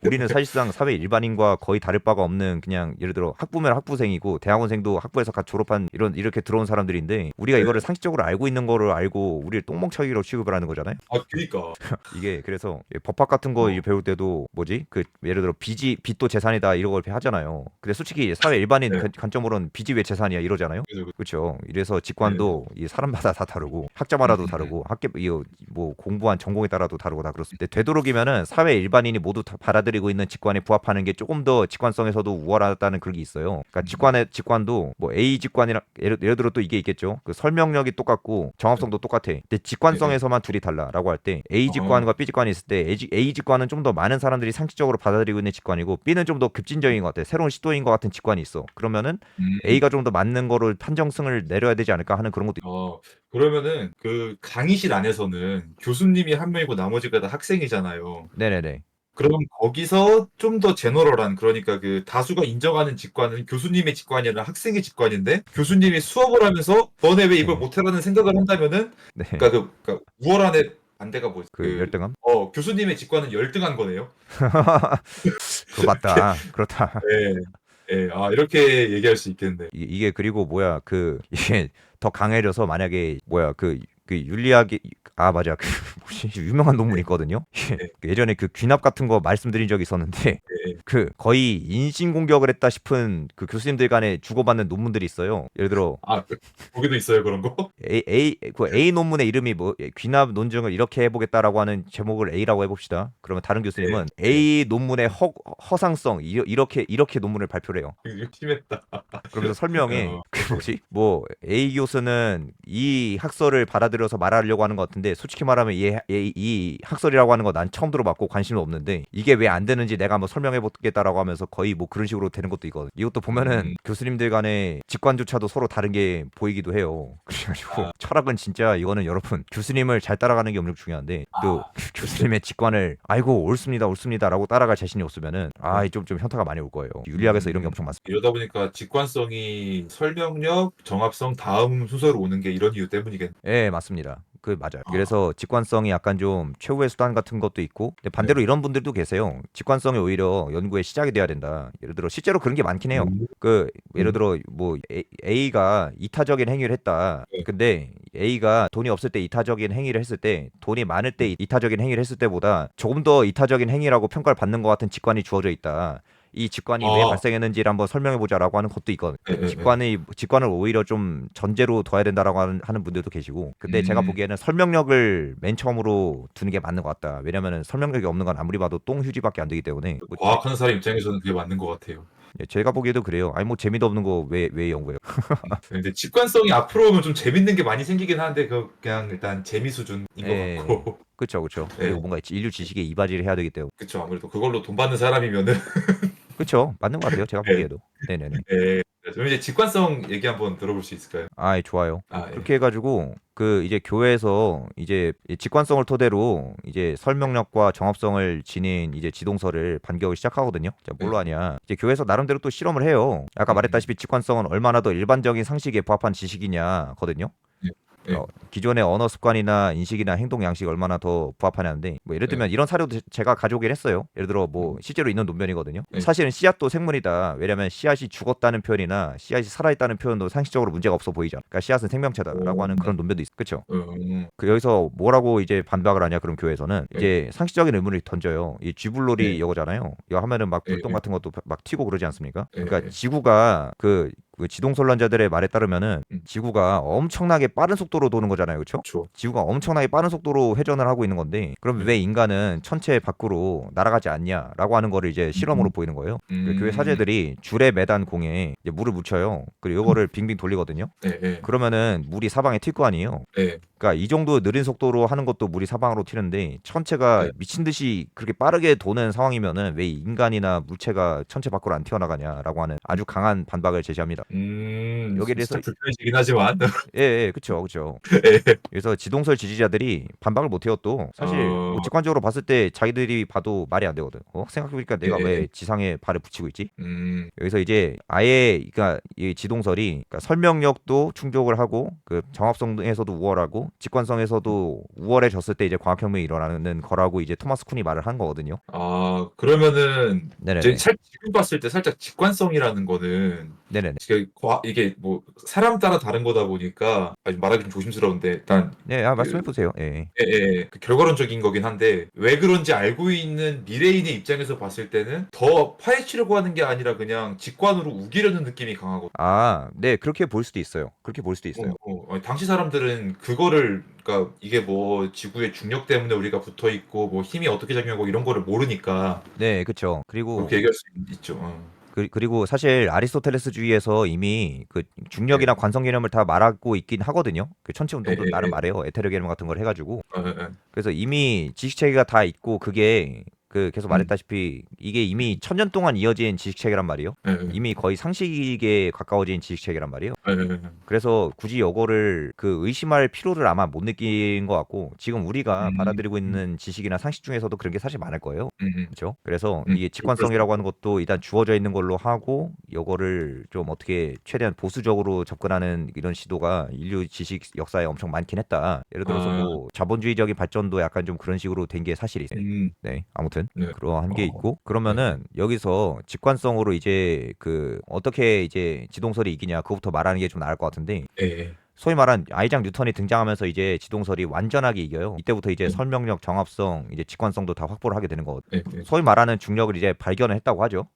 우리는 사실상 사회 일반인과 거의 다를 바가 없는 그냥 예를 들어 학부면 학부생이고 대학원생도 학부에서 갓 졸업한 이렇게 들어온 사람들인데 우리가 네. 이거를 상식적으로 알고 있는 거를 알고 우리를 똥멍청이로 취급을 하는 거잖아요. 그니까. 이게 그래서 법학 같은 거 이제 어, 배울 때도 뭐지 그 예를 들어 빚도 재산이다 이런 걸 하잖아요. 근데 솔직히 사회 일반인 네. 관점으로는 빚이 왜 재산이야 이러잖아요. 그죠, 그렇죠. 이래서 네. 직관도 이 사람마다 다 다르고 음, 학자마다도 음, 음. 다르고 학교 이뭐 공부한 전공에 따라도 다르고 다 그렇습니다. 근데 되도록이면은 사회 일반인이 모두 다 받아들이고 있는 직관에 부합하는 게 조금 더 직관성에서도 우월하다는 그런 게 있어요. 그러니까 직관도 뭐 A 직관이랑 예를 들어 또 이게 있겠죠. 그 설명력이 똑같고 정합성도 똑같아. 근데 네, 네. 직관성에서만 둘이 달라라고 할 때 A 어, 직관과 B 직관이 있을 때 A 직관은 좀 더 많은 사람들이 상식적으로 받아들이고 있는 직관이고 B는 좀 더 급진적인 것 같아. 새로운 시도인 것 같은 직관이 있어. 그러면은 음. A가 좀 더 맞는 거를 판정승을 내려야 되지 않을까 하는 그런 것도 그러면은 그 강의실 안에서는 교수님이 한 명이고 나머지가 다 학생이잖아요. 네네네. 그럼 거기서 좀 더 제너럴한, 그러니까 그 다수가 인정하는 직관은 교수님의 직관이 아니라 학생의 직관인데, 교수님이 수업을 하면서 너네 왜 이걸 네. 못해라는 생각을 한다면은, 네. 그러니까 우월한의 반대가 뭐지? 그 열등함? 교수님의 직관은 열등한 거네요. 그거 맞다. 그렇다. 예, 예, 이렇게 얘기할 수 있겠네. 이게 그리고 뭐야 이게 더 강해져서 만약에 뭐야 그 윤리학이 맞아 그 뭐지 유명한 논문이 있거든요. 예, 예전에 그 귀납 같은 거 말씀드린 적이 있었는데 예. 그 거의 인신 공격을 했다 싶은 그 교수님들 간에 주고받는 논문들이 있어요. 예를 들어 거기도 있어요, 그런 거? A 논문의 이름이 뭐 귀납 논증을 이렇게 해보겠다라고 하는 제목을 A라고 해봅시다. 그러면 다른 예, 교수님은 예. A 논문의 허상성 이렇게 논문을 발표를 해요. 이거 심했다. 그러면서 설명에 어, 그 뭐지 뭐 A 교수는 이 학설을 받아들여서 말하려고 하는 것 같은데 솔직히 말하면 이 학설이라고 하는 거 난 처음 들어봤고 관심도 없는데 이게 왜 안 되는지 내가 한번 설명해 보겠다라고 하면서 거의 뭐 그런 식으로 되는 것도 있거든. 이것도 보면은 음, 교수님들 간의 직관조차도 서로 다른 게 보이기도 해요. 그래가지고 아, 철학은 진짜 이거는 여러분 교수님을 잘 따라가는 게 엄청 중요한데 또 그쵸. 교수님의 직관을 아이고 옳습니다라고 따라갈 자신이 없으면은 네. 좀 현타가 많이 올 거예요. 윤리학에서 이런 게 엄청 많습니다. 이러다 보니까 직관성이 설명력, 정합성 다음 순서로 오는 게 이런 이유 때문이겠네. 예, 맞습니다. 그 맞아요. 그래서 직관성이 약간 좀 최후의 수단 같은 것도 있고, 근데 반대로 이런 분들도 계세요. 직관성이 오히려 연구의 시작이 돼야 된다. 예를 들어 실제로 그런 게 많긴 해요. 그 예를 들어 뭐 A가 이타적인 행위를 했다. 네. 근데 A가 돈이 없을 때 이타적인 행위를 했을 때, 돈이 많을 때 이타적인 행위를 했을 때보다 조금 더 이타적인 행위라고 평가를 받는 것 같은 직관이 주어져 있다. 이 직관이 왜 아, 발생했는지를 한번 설명해 보자라고 하는 것도 있거든요. 예, 예, 예. 직관을 오히려 좀 전제로 둬야 된다라고 하는 분들도 계시고, 근데 제가 음, 보기에는 설명력을 맨 처음으로 두는 게 맞는 것 같다. 왜냐면은 설명력이 없는 건 아무리 봐도 똥휴지밖에 안 되기 때문에. 뭐 과학하는 사람 입장에서는 그게 맞는 것 같아요. 제가 보기에도 그래요. 아니 뭐 재미도 없는 거 왜 연구해요? 근데 직관성이 앞으로 오면 좀 재밌는 게 많이 생기긴 하는데 그 그냥 일단 재미 수준인 것 예, 같고. 그쵸, 그쵸. 그리고 예, 뭔가 인류 지식에 이바지를 해야 되기 때문에. 그쵸. 아무래도 그걸로 돈 받는 사람이면은 그쵸, 맞는 것 같아요. 제가 예, 보기에도. 네네네. 예. 그럼 이제 직관성 얘기 한번 들어볼 수 있을까요? 아, 좋아요. 아, 예. 그렇게 해가지고 그 이제 교회에서 이제 이 직관성을 토대로 이제 설명력과 정합성을 지닌 이제 지동서를 반겨오기 시작하거든요. 자, 예. 뭘로 하냐? 이제 교회에서 나름대로 또 실험을 해요. 아까 음, 말했다시피 직관성은 얼마나 더 일반적인 상식에 부합한 지식이냐거든요. 예, 예, 기존의 언어 습관이나 인식이나 행동 양식이 얼마나 더 부합하냐는데, 뭐 예를 예. 들면 이런 사례도 제가 가져오긴 했어요. 예를 들어 뭐 음, 실제로 있는 논변이거든요. 예. 사실은 씨앗도 생물이다. 왜냐면 씨앗이 죽었다는 표현이나 씨앗이 살아있다는 표현도 상식적으로 문제가 없어 보이잖아. 그러니까 씨앗은 생명체다라고 오, 하는 그런 논변도 있어. 그렇죠? 음, 그 여기서 뭐라고 이제 반박을 하냐? 그럼 교회에서는 예, 이제 상식적인 의문을 던져요. 이 쥐불놀이 예, 이거잖아요. 이거 하면은 막 예, 불똥 같은 것도 막 튀고 그러지 않습니까? 예, 그러니까 예. 지구가 그 지동설론자들의 말에 따르면은 음, 지구가 엄청나게 빠른 속도로 도는 거잖아요. 그렇죠? 그쵸. 지구가 엄청나게 빠른 속도로 회전을 하고 있는 건데, 그럼 예. 왜 인간은 천체 밖으로 날아가지 않냐라고 하는 거를 이제 실험으로 음, 보이는 거예요. 그 교회 음, 사제들이 줄에 매단 공에 이제 물을 묻혀요. 그리고 이거를 빙빙 돌리거든요. 예, 예, 그러면은 물이 사방에 튈 거 아니에요. 예, 그러니까 이 정도 느린 속도로 하는 것도 물이 사방으로 튀는데, 천체가 예. 미친 듯이 그렇게 빠르게 도는 상황이면은 왜 인간이나 물체가 천체 밖으로 안 튀어나가냐라고 하는 아주 강한 반박을 제시합니다. 여기에 대해서 살짝 불편해지긴 하지만. 예, 예, 그쵸, 그쵸. 예. 그래서 지동설 지지자들이 반박을 못해요. 또 사실 뭐 어, 직관적으로 봤을 때 자기들이 봐도 말이 안 되거든. 생각해보니까 예, 내가 예. 왜 지상에 발을 붙이고 있지? 음, 여기서 이제 아예 그러니까 이 지동설이, 그러니까 설명력도 충족을 하고 그 정합성에서도 우월하고 직관성에서도 우월해졌을 때 이제 과학혁명이 일어나는 거라고 이제 토마스 쿤이 말을 한 거거든요. 아, 그러면은 네네네. 지금 봤을 때 살짝 직관성이라는 거는 네네네. 이게 뭐 사람 따라 다른 거다 보니까 말하기 좀 조심스러운데 일단 네, 아, 말씀해 그 보세요. 예. 예, 예, 그 결과론적인 거긴 한데 왜 그런지 알고 있는 미래인의 입장에서 봤을 때는 더 파헤치려고 하는 게 아니라 그냥 직관으로 우기려는 느낌이 강하거든요. 아, 네, 그렇게 볼 수도 있어요. 그렇게 볼 수도 있어요. 당시 사람들은 그거를 그러니까 이게 뭐 지구의 중력 때문에 우리가 붙어 있고 뭐 힘이 어떻게 작용하고 이런 거를 모르니까 네, 그쵸. 그리고 그렇게 얘기할 수 있죠. 그리고 사실 아리스토텔레스주의에서 이미 그 예, 중력이나 관성 개념을 다 말하고 있긴 하거든요. 그 천체 예, 운동도 예, 나름 예. 말해요. 에테르 개념 같은 걸 해가지고. 예, 예. 그래서 이미 지식 체계가 다 있고, 그게 그 계속 음, 말했다시피 이게 이미 1000년 동안 이어진 지식 체계란 말이에요. 예, 예, 이미 거의 상식에 가까워진 지식 체계란 말이에요. 예, 예. 그래서 굳이 이거를 그 의심할 필요를 아마 못 느낀 것 같고, 지금 우리가 음, 받아들이고 음, 있는 지식이나 상식 중에서도 그런 게 사실 많을 거예요. 음, 그렇죠? 그래서 음, 이게 그럴 수 직관성이라고 하는 있죠. 것도 일단 주어져 있는 걸로 하고, 이거를 좀 어떻게 최대한 보수적으로 접근하는 이런 시도가 인류 지식 역사에 엄청 많긴 했다. 예를 들어서 아, 뭐 자본주의적인 발전도 약간 좀 그런 식으로 된 게 사실이에요. 음, 네, 아무튼 네, 그러한 게 어, 있고, 네, 네, 그러면은 여기서 직관성으로 이제 그 어떻게 이제 지동설이 이기냐 그거부터 말하는 게 좀 나을 것 같은데, 예, 예, 소위 말한 아이작 뉴턴이 등장하면서 이제 지동설이 완전하게 이겨요. 이때부터 이제 예, 설명력, 정합성, 이제 직관성도 다 확보를 하게 되는 거거든요. 예, 예, 소위 말하는 중력을 이제 발견을 했다고 하죠.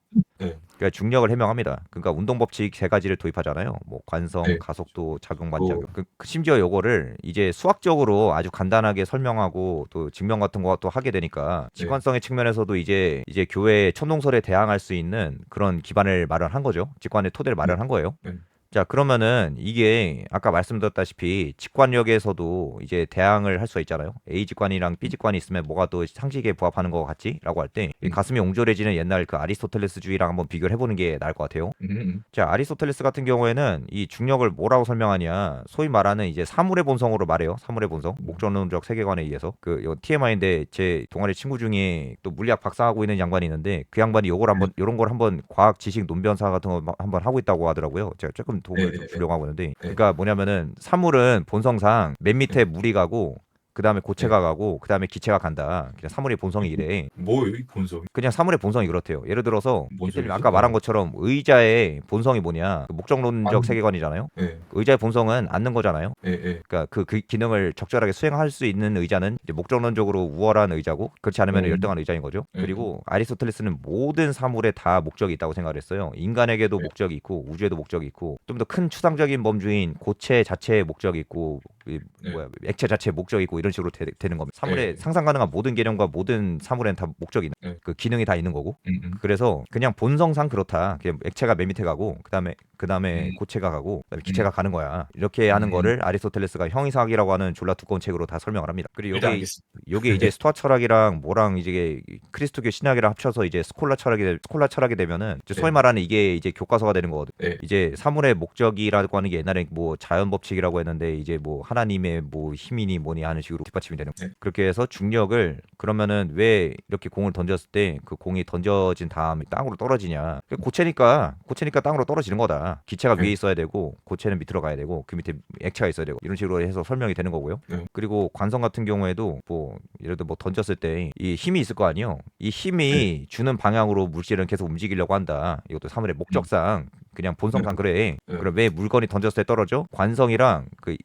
예, 그러니까 중력을 해명합니다. 그러니까 운동 법칙 세 가지를 도입하잖아요. 뭐 관성, 예. 가속도, 작용, 또, 반작용. 심지어 요거를 이제 수학적으로 아주 간단하게 설명하고 또 증명 같은 거 또 하게 되니까 네, 직관성의 측면에서도 이제 교회의 천동설에 대항할 수 있는 그런 기반을 마련한 거죠. 직관의 토대를 네, 마련한 거예요. 네, 자, 그러면은 이게 아까 말씀드렸다시피 직관력에서도 이제 대항을 할 수가 있잖아요. A 직관이랑 B 직관이 있으면 뭐가 더 상식에 부합하는 것 같지? 라고 할 때 음, 가슴이 옹졸해지는 옛날 그 아리스토텔레스주의랑 한번 비교를 해보는 게 나을 것 같아요. 음, 음, 자, 아리스토텔레스 같은 경우에는 이 중력을 뭐라고 설명하냐? 소위 말하는 이제 사물의 본성으로 말해요. 사물의 본성. 목적론적 세계관에 의해서. 이거 TMI인데 제 동아리 친구 중에 또 물리학 박사하고 있는 양반이 있는데, 그 양반이 요걸 한번 요런 걸 한번 과학 지식 논변사 같은 거 한번 하고 있다고 하더라고요. 제가 조금 도움을 네, 좀 네, 주려고 하고 있는데, 네. 그러니까 뭐냐면은 사물은 본성상 맨 밑에 물이 가고 그 다음에 고체가 가고 그 다음에 기체가 간다. 그냥 사물의 본성이 이래. 뭐예요, 이 본성이? 그냥 사물의 본성이 그렇대요. 예를 들어서 뭔 기태님 소리지? 아까 말한 것처럼 의자의 본성이 뭐냐? 그 목적론적 안- 세계관이잖아요. 네, 의자의 본성은 앉는 거잖아요. 네, 네. 그러니까 그 기능을 적절하게 수행할 수 있는 의자는 이제 목적론적으로 우월한 의자고, 그렇지 않으면 열등한 의자인 거죠. 네. 그리고 아리스토텔레스는 모든 사물에 다 목적이 있다고 생각을 했어요. 인간에게도 네. 목적이 있고 우주에도 목적이 있고, 좀 더 큰 추상적인 범주인 고체 자체에 목적이 있고, 네. 뭐야, 액체 자체에 목적이 있고, 이런 식으로 되는 겁니다. 사물에 네. 상상 가능한 모든 개념과 모든 사물에는 다 목적이 네. 그 기능이 다 있는 거고. 음, 음, 그래서 그냥 본성상 그렇다. 그냥 액체가 맨 밑에 가고 그다음에 음, 고체가 가고 그다음에 기체가 가는 거야. 이렇게 음. 하는 거를 아리스토텔레스가 형이상학이라고 하는 졸라 두꺼운 책으로 다 설명을 합니다. 그리고 일단 요게 알겠습니다. 요게 이제 스토아 철학이랑 뭐랑 이제 크리스토교 신학이랑 합쳐서 이제 스콜라 철학이 되면은 이제 소위 네. 말하는 이게 이제 교과서가 되는 거거든. 네. 이제 사물의 목적이라고 하는 게 옛날에 뭐 자연 법칙이라고 했는데, 이제 뭐 하나님의 뭐 힘이니 뭐니 하는 식으로 뒷받침이 되는 거예요. 네. 그렇게 해서 중력을, 그러면은 왜 이렇게 공을 던졌을 때 그 공이 던져진 다음에 땅으로 떨어지냐? 고체니까 땅으로 떨어지는 거다. 기체가 위에 네. 있어야 되고 고체는 밑으로 가야 되고 그 밑에 액체가 있어야 되고, 이런 식으로 해서 설명이 되는 거고요. 네. 그리고 관성 같은 경우에도 뭐 예를 들어 뭐 던졌을 때 이 힘이 있을 거 아니에요. 이 힘이 주는 방향으로 물질은 계속 움직이려고 한다. 이것도 사물의 목적상 그냥 본성상 그래. 네. 그럼 왜 물건이 던졌을 때 떨어져? 관성이랑 그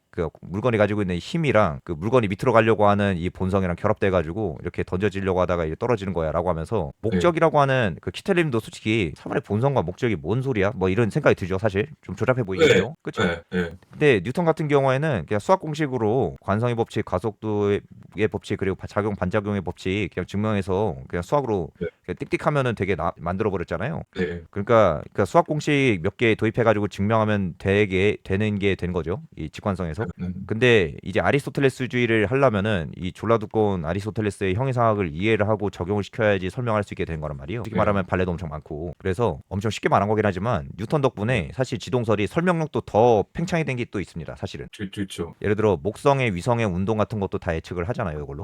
물건이 가지고 있는 힘이랑 그 물건이 밑으로 가려고 하는 이 본성이랑 결합돼 가지고 이렇게 던져지려고 하다가 이제 떨어지는 거야라고 하면서, 목적이라고 하는 그 키텔님도 솔직히 사물의 본성과 목적이 뭔 소리야? 뭐 이런 생각이 들죠. 사실 좀 조잡해 보이긴 해요. 그렇죠? 네. 네. 근데 뉴턴 같은 경우에는 그냥 수학 공식으로 관성의 법칙, 가속도의 법칙, 그리고 작용 반작용의 법칙 그냥 증명해서 그냥 수학으로 네. 그냥 띡띡하면은 되게 만들어 버렸잖아요. 네. 그러니까 수학 공식 몇 개 도입해 가지고 증명하면 되는 게 된 거죠. 이 직관성에서. 근데 이제 아리스토텔레스주의를 하려면은 이 졸라 두꺼운 아리스토텔레스의 형이상학을 이해를 하고 적용을 시켜야지 설명할 수 있게 된 거란 말이에요. 솔직히 말하면 발레도 엄청 많고, 그래서 엄청 쉽게 말한 거긴 하지만 뉴턴 덕분에 사실 지동설이 설명력도 더 팽창이 된 게 또 있습니다. 사실은. 좋죠. 예를 들어 목성의 위성의 운동 같은 것도 다 예측을 하잖아요, 이걸로.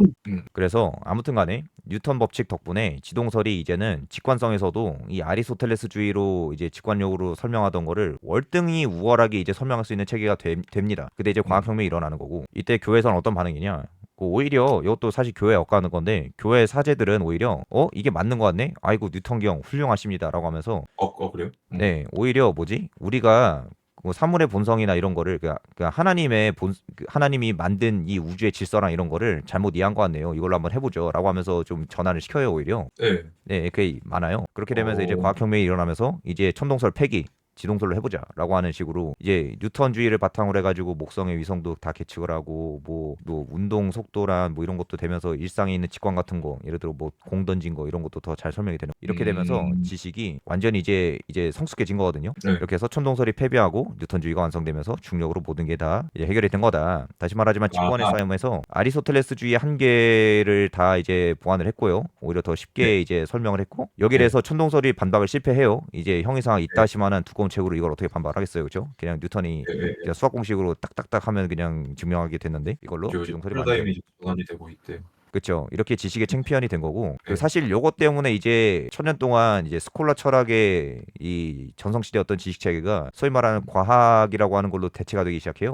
그래서 아무튼 간에 뉴턴 법칙 덕분에 지동설이 이제는 직관성에서도 이 아리스토텔레스주의로 이제 직관력으로 설명하던 거를 월등히 우월하게 이제 설명할 수 있는 체계가 됩니다. 근데 이제 과학혁명이 일어나는 거고, 이때 교회에서는 어떤 반응이냐? 오히려 이것도 사실 교회에 엇가는 건데, 교회 사제들은 오히려 이게 맞는 거 같네? 아이고 뉴턴 경 훌륭하십니다라고 하면서, 그래요? 네, 오히려 뭐지? 우리가 뭐 사물의 본성이나 이런 거를 하나님이 만든 이 우주의 질서랑 이런 거를 잘못 이해한 것 같네요. 이걸로 한번 해보죠라고 하면서 좀 전환을 시켜요, 오히려. 네. 네, 그게 많아요. 그렇게 되면서 이제 어. 과학혁명이 일어나면서 이제 천동설 폐기, 지동설로 해보자라고 하는 식으로 이제 뉴턴주의를 바탕으로 해가지고 목성의 위성도 다 계측을 하고, 뭐 운동 속도란 뭐 이런 것도 되면서 일상에 있는 직관 같은 거, 예를 들어 뭐 공 던진 거 이런 것도 더 잘 설명이 되는, 이렇게 되면서 지식이 완전히 이제 성숙해진 거거든요. 네. 이렇게 해서 천동설이 패배하고 뉴턴주의가 완성되면서 중력으로 모든 게 다 해결이 된 거다. 다시 말하지만 직관의 아하. 싸움에서 아리스토텔레스주의 한계를 다 이제 보완을 했고요. 오히려 더 쉽게 이제 설명을 했고, 여기에 대해서 천동설이 반박을 실패해요. 이제 형이상학 있다시만한 두꺼운 책으로 이걸 어떻게 반박을 하겠어요, 그렇죠? 그냥 뉴턴이 그냥 수학 공식으로 딱딱딱 하면 그냥 증명하게 됐는데, 이걸로 지동설이 완전. 패러다임이 이제 전환이 되고 있대. 그렇죠. 이렇게 지식의 챔피언이 된 거고, 네. 사실 요것 때문에 이제 천년 동안 이제 스콜라 철학의 이 전성시대였던 지식 체계가 소위 말하는 과학이라고 하는 걸로 대체가 되기 시작해요.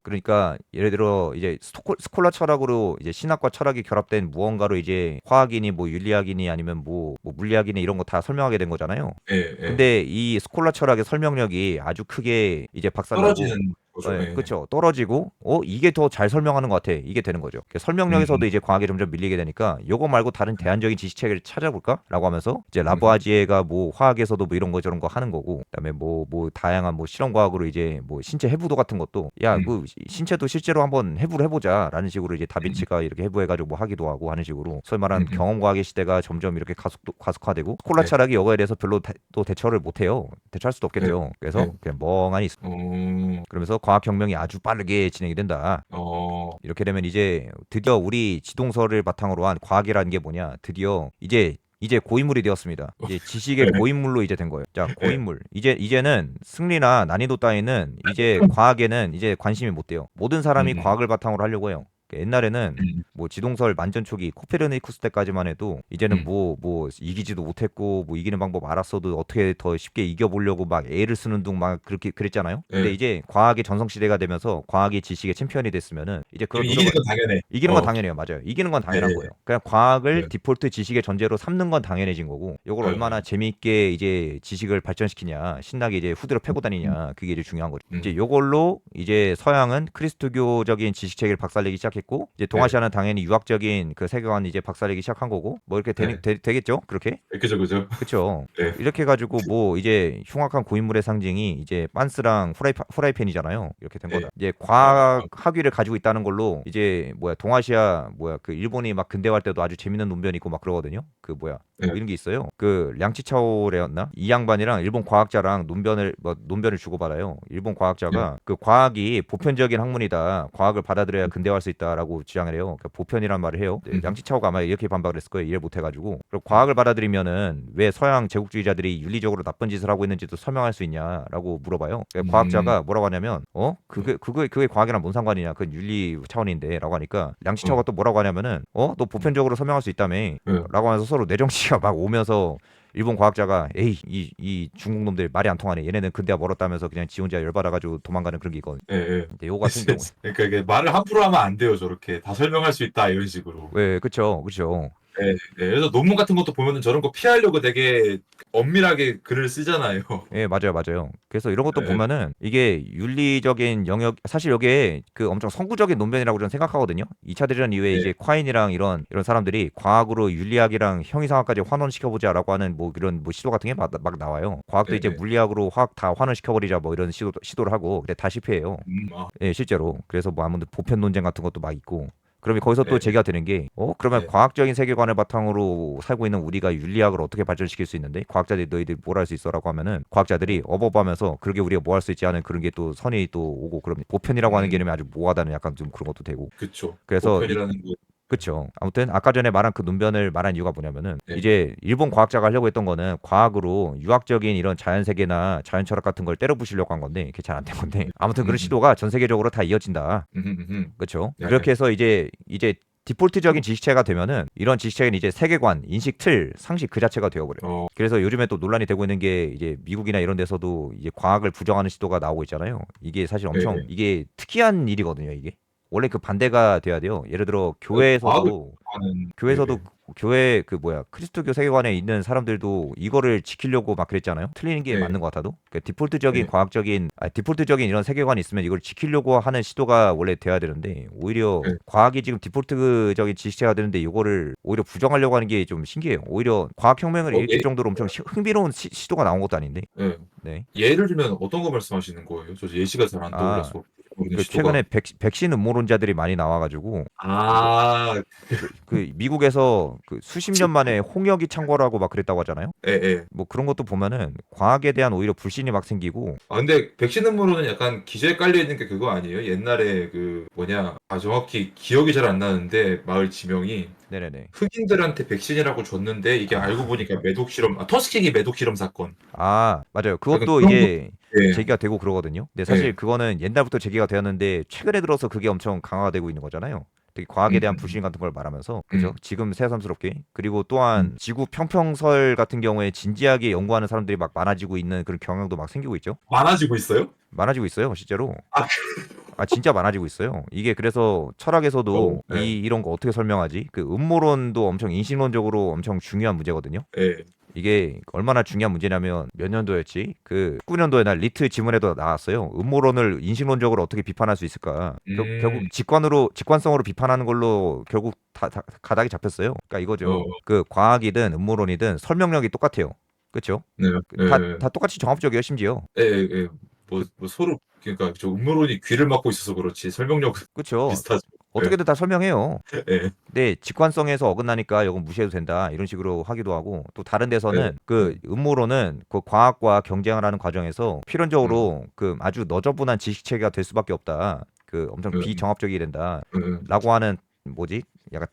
그러니까 예를 들어 이제 스콜라 철학으로 이제 신학과 철학이 결합된 무언가로 이제 화학이니 뭐 윤리학이니 아니면 뭐 물리학이니 이런 거 다 설명하게 된 거잖아요. 네. 근데 이 스콜라 철학의 설명력이 아주 크게 이제 박살나고, 떨어지는 거죠. 네. 그렇죠. 떨어지고 이게 더 잘 설명하는 것 같아. 이게 되는 거죠. 설명력에서도 이제 과학이 점점 밀리게 되니까 요거 말고 다른 대안적인 지식 체계를 찾아볼까라고 하면서 이제 라부아지에가 뭐 화학에서도 뭐 이런 거 저런 거 하는 거고, 그다음에 뭐 다양한 뭐 실험 과학으로 이제 뭐 신체 해부도 같은 것도 그 신체도 실제로 한번 해부를 해보자라는 식으로 이제 다빈치가 이렇게 해부해가지고 뭐 하기도 하고 하는 식으로 소위 말하는 경험 과학의 시대가 점점 이렇게 가속화되고, 스콜라 철학이 이거에 대해서 별로 또 대처를 못해요. 대처할 수도 없겠죠. 그래서 그냥 멍하니 있어. 그러면서 과학혁명이 아주 빠르게 진행이 된다. 이렇게 되면 이제 드디어 우리 지동설을 바탕으로 한 과학이라는 게 뭐냐, 드디어 이제 고인물이 되었습니다. 이제 지식의 고인물로 이제 된 거예요. 자, 고인물. 이제는 승리나 난이도 따위는 이제 과학에는 이제 관심이 못 돼요. 모든 사람이 과학을 바탕으로 하려고 해요. 옛날에는 음. 뭐 지동설 만전 초기 코페르니쿠스 때까지만 해도 이제는 음. 뭐 이기지도 못했고 뭐 이기는 방법 알았어도 어떻게 더 쉽게 이겨보려고 막 애를 쓰는 둥 막 그렇게 그랬잖아요. 근데 예. 이제 과학의 전성 시대가 되면서 과학이 지식의 챔피언이 됐으면은 이제 그런 이미 노력을 이기는 건 당연해. 이기는 건 당연해요. 맞아요. 이기는 건 예, 당연한 예, 거예요. 그냥 과학을 예. 디폴트 지식의 전제로 삼는 건 당연해진 거고, 이걸 예. 얼마나 재미있게 이제 지식을 발전시키냐, 신나게 이제 후드로 패고 음. 다니냐, 그게 이제 중요한 거죠. 이제 음. 요걸로 이제 서양은 크리스토교적인 지식 체계를 박살내기 시작했고, 이제 예. 동아시아는 당연히 유학적인 그 세계관 이제 박살내기 시작한 거고, 뭐 이렇게 예. 되겠죠? 그렇게? 그죠, 그죠. 그쵸. 예. 이렇게 해가지고 뭐 이제 흉악한 고인물의 상징이 이제 빤스랑 후라이팬이잖아요. 이렇게 된 예. 거다. 이제 아. 과학 학위를 가지고 있다는 걸로 이제 뭐야 동아시아 뭐야 그 일본이 막 근대화할 때도 아주 재밌는 논변이 있고 막 그러거든요. 그 뭐야 예. 뭐 이런 게 있어요. 그 량치차오래였나? 이 양반이랑 일본 과학자랑 논변을 주고받아요. 일본 예. 과학자가 그 과학이 보편적인 학문이다. 과학을 받아들여야 근대화할 수 있다라고 주장을 해요. 그러니까 보편이란 말을 해요. 량치차오가 아마 이렇게 반박을 했을 거예요. 이해를 못 해가지고. 그리고 과학을 받아들이면은 왜 서양 제국주의자들이 윤리적으로 나쁜 짓을 하고 있는지도 설명할 수 있냐라고 물어봐요. 그러니까 과학자가 뭐라고 하냐면 그게 과학이랑 뭔 상관이냐? 그건 윤리 차원인데라고 하니까 량치차오가 또 뭐라고 하냐면은 너 보편적으로 설명할 수 있다며 예. 라고 하면서 서로 뇌정치가 막 오면서 일본 과학자가 에이 이 중국 놈들 말이 안 통하네. 얘네는 근대화 멀었다면서 그냥 지 혼자 열받아가지고 도망가는 그런 게 있거든. 예. 예. 근데 요거 같은 경우 그러니까 이게 말을 함부로 하면 안 돼요. 저렇게 다 설명할 수 있다 이런 식으로. 왜 그쵸 그쵸. 예. 예. 그래서 논문 같은 것도 보면은 저런 거 피하려고 되게 엄밀하게 글을 쓰잖아요. 예, 맞아요, 맞아요. 그래서 이런 것도 예. 보면은 이게 윤리적인 영역, 사실 이게 그 엄청 선구적인 논변이라고 저는 생각하거든요. 2차 대전 이후에 예. 이제 콰인이랑 이런 사람들이 과학으로 윤리학이랑 형이상학까지 환원시켜보자라고 하는 뭐 이런 뭐 시도 같은 게 막 나와요. 과학도 예. 이제 예. 물리학으로 화학 다 환원시켜버리자 뭐 이런 시도를 하고, 근데 다 실패해요. 아. 예, 실제로. 그래서 뭐 아무튼 보편 논쟁 같은 것도 막 있고. 그러면 거기서 또 예. 제기가 되는 게, 그러면 예. 과학적인 세계관을 바탕으로 살고 있는 우리가 윤리학을 어떻게 발전시킬 수 있는데, 과학자들이 너희들이 뭘 할 수 있어라고 하면은, 과학자들이 어버버하면서 그러게 우리가 뭐 할 수 있지 않은 그런 게 또 선이 또 오고, 그럼 보편이라고 하는 개념이 아주 모호하다는 약간 좀 그런 것도 되고. 그쵸. 그래서 보편이라는 거. 그쵸. 아무튼 아까 전에 말한 그 논변을 말한 이유가 뭐냐면은 예. 이제 일본 과학자가 하려고 했던 거는 과학으로 유학적인 이런 자연 세계나 자연 철학 같은 걸 때려 부시려고 한 건데 그게 잘 안 된 건데 아무튼 그런 시도가 전 세계적으로 다 이어진다. 그렇죠. 예. 그렇게 해서 이제 디폴트적인 지식체가 되면은 이런 지식체는 이제 세계관, 인식 틀, 상식 그 자체가 되어버려요. 그래서 요즘에 또 논란이 되고 있는 게 이제 미국이나 이런 데서도 이제 과학을 부정하는 시도가 나오고 있잖아요. 이게 사실 엄청 예. 이게 특이한 일이거든요. 이게 원래 그 반대가 돼야 돼요. 예를 들어 과학을 교회에서도 하는. 교회에서도 예. 교회 그 뭐야 크리스토교 세계관에 있는 사람들도 이거를 지키려고 막 그랬잖아요. 틀리는 게 예. 맞는 것 같아도 디폴트적인 예. 과학적인 디폴트적인 이런 세계관이 있으면 이걸 지키려고 하는 시도가 원래 돼야 되는데 오히려 예. 과학이 지금 디폴트적인 지식체가 되는데 이거를 오히려 부정하려고 하는 게 좀 신기해요. 오히려 과학 혁명을 일으킬 예. 정도로 엄청 흥미로운 시도가 나온 것도 아닌데. 예. 네. 예를 들면 어떤 거 말씀하시는 거예요? 저 예시가 잘 안 아, 떠올라서 모르는 그 시도가. 최근에 백신 음모론자들이 많이 나와가지고 아. 그 미국에서 그 수십 년 만에 홍역이 창궐하고 막 그랬다고 하잖아요. 예. 예. 뭐 그런 것도 보면은 과학에 대한 오히려 불신이 막 생기고. 근데 백신 음모론은 약간 기저에 깔려 있는 게 그거 아니에요? 옛날에 그 뭐냐, 정확히 기억이 잘 안 나는데 마을 지명이 네네네. 흑인들한테 백신이라고 줬는데 이게 알고 보니까 매독 실험, 터스킹이 매독 실험 사건. 맞아요. 약간 그것도 그런 거. 이제 예. 제기가 되고 그러거든요. 근데 사실 예. 그거는 옛날부터 제기가 되었는데 최근에 들어서 그게 엄청 강화되고 있는 거잖아요. 되게 과학에 대한 음. 불신 같은 걸 말하면서 그죠? 음. 지금 새삼스럽게. 그리고 또한 음. 지구 평평설 같은 경우에 진지하게 연구하는 사람들이 막 많아지고 있는 그런 경향도 막 생기고 있죠. 많아지고 있어요? 많아지고 있어요, 실제로. 아. 진짜 많아지고 있어요. 이게 그래서 철학에서도 예. 이런 거 어떻게 설명하지? 그 음모론도 엄청 인식론적으로 엄청 중요한 문제거든요. 예. 이게 얼마나 중요한 문제냐면 몇 년도였지? 그 19년도에 나 리트 지문에도 나왔어요. 음모론을 인식론적으로 어떻게 비판할 수 있을까? 결국 직관성으로 비판하는 걸로 결국 다 가닥이 잡혔어요. 그러니까 이거죠. 그 과학이든 음모론이든 설명력이 똑같아요. 그렇죠? 네. 다 똑같이 정합적이에요, 심지어. 예. 예. 뭐 서로 그러니까 저 음모론이 귀를 막고 있어서 그렇지 설명력은 그렇죠. 비슷하죠. 예. 어떻게든 다 설명해요. 예. 근데 직관성에서 어긋나니까 이건 무시해도 된다 이런 식으로 하기도 하고 또 다른 예. 데서는 그 음모론은 그 과학과 경쟁을 하는 과정에서 필연적으로 그 아주 너저분한 지식 체계가 될 수밖에 없다. 그 엄청 음. 비정합적이 된다라고 하는 뭐지? 약간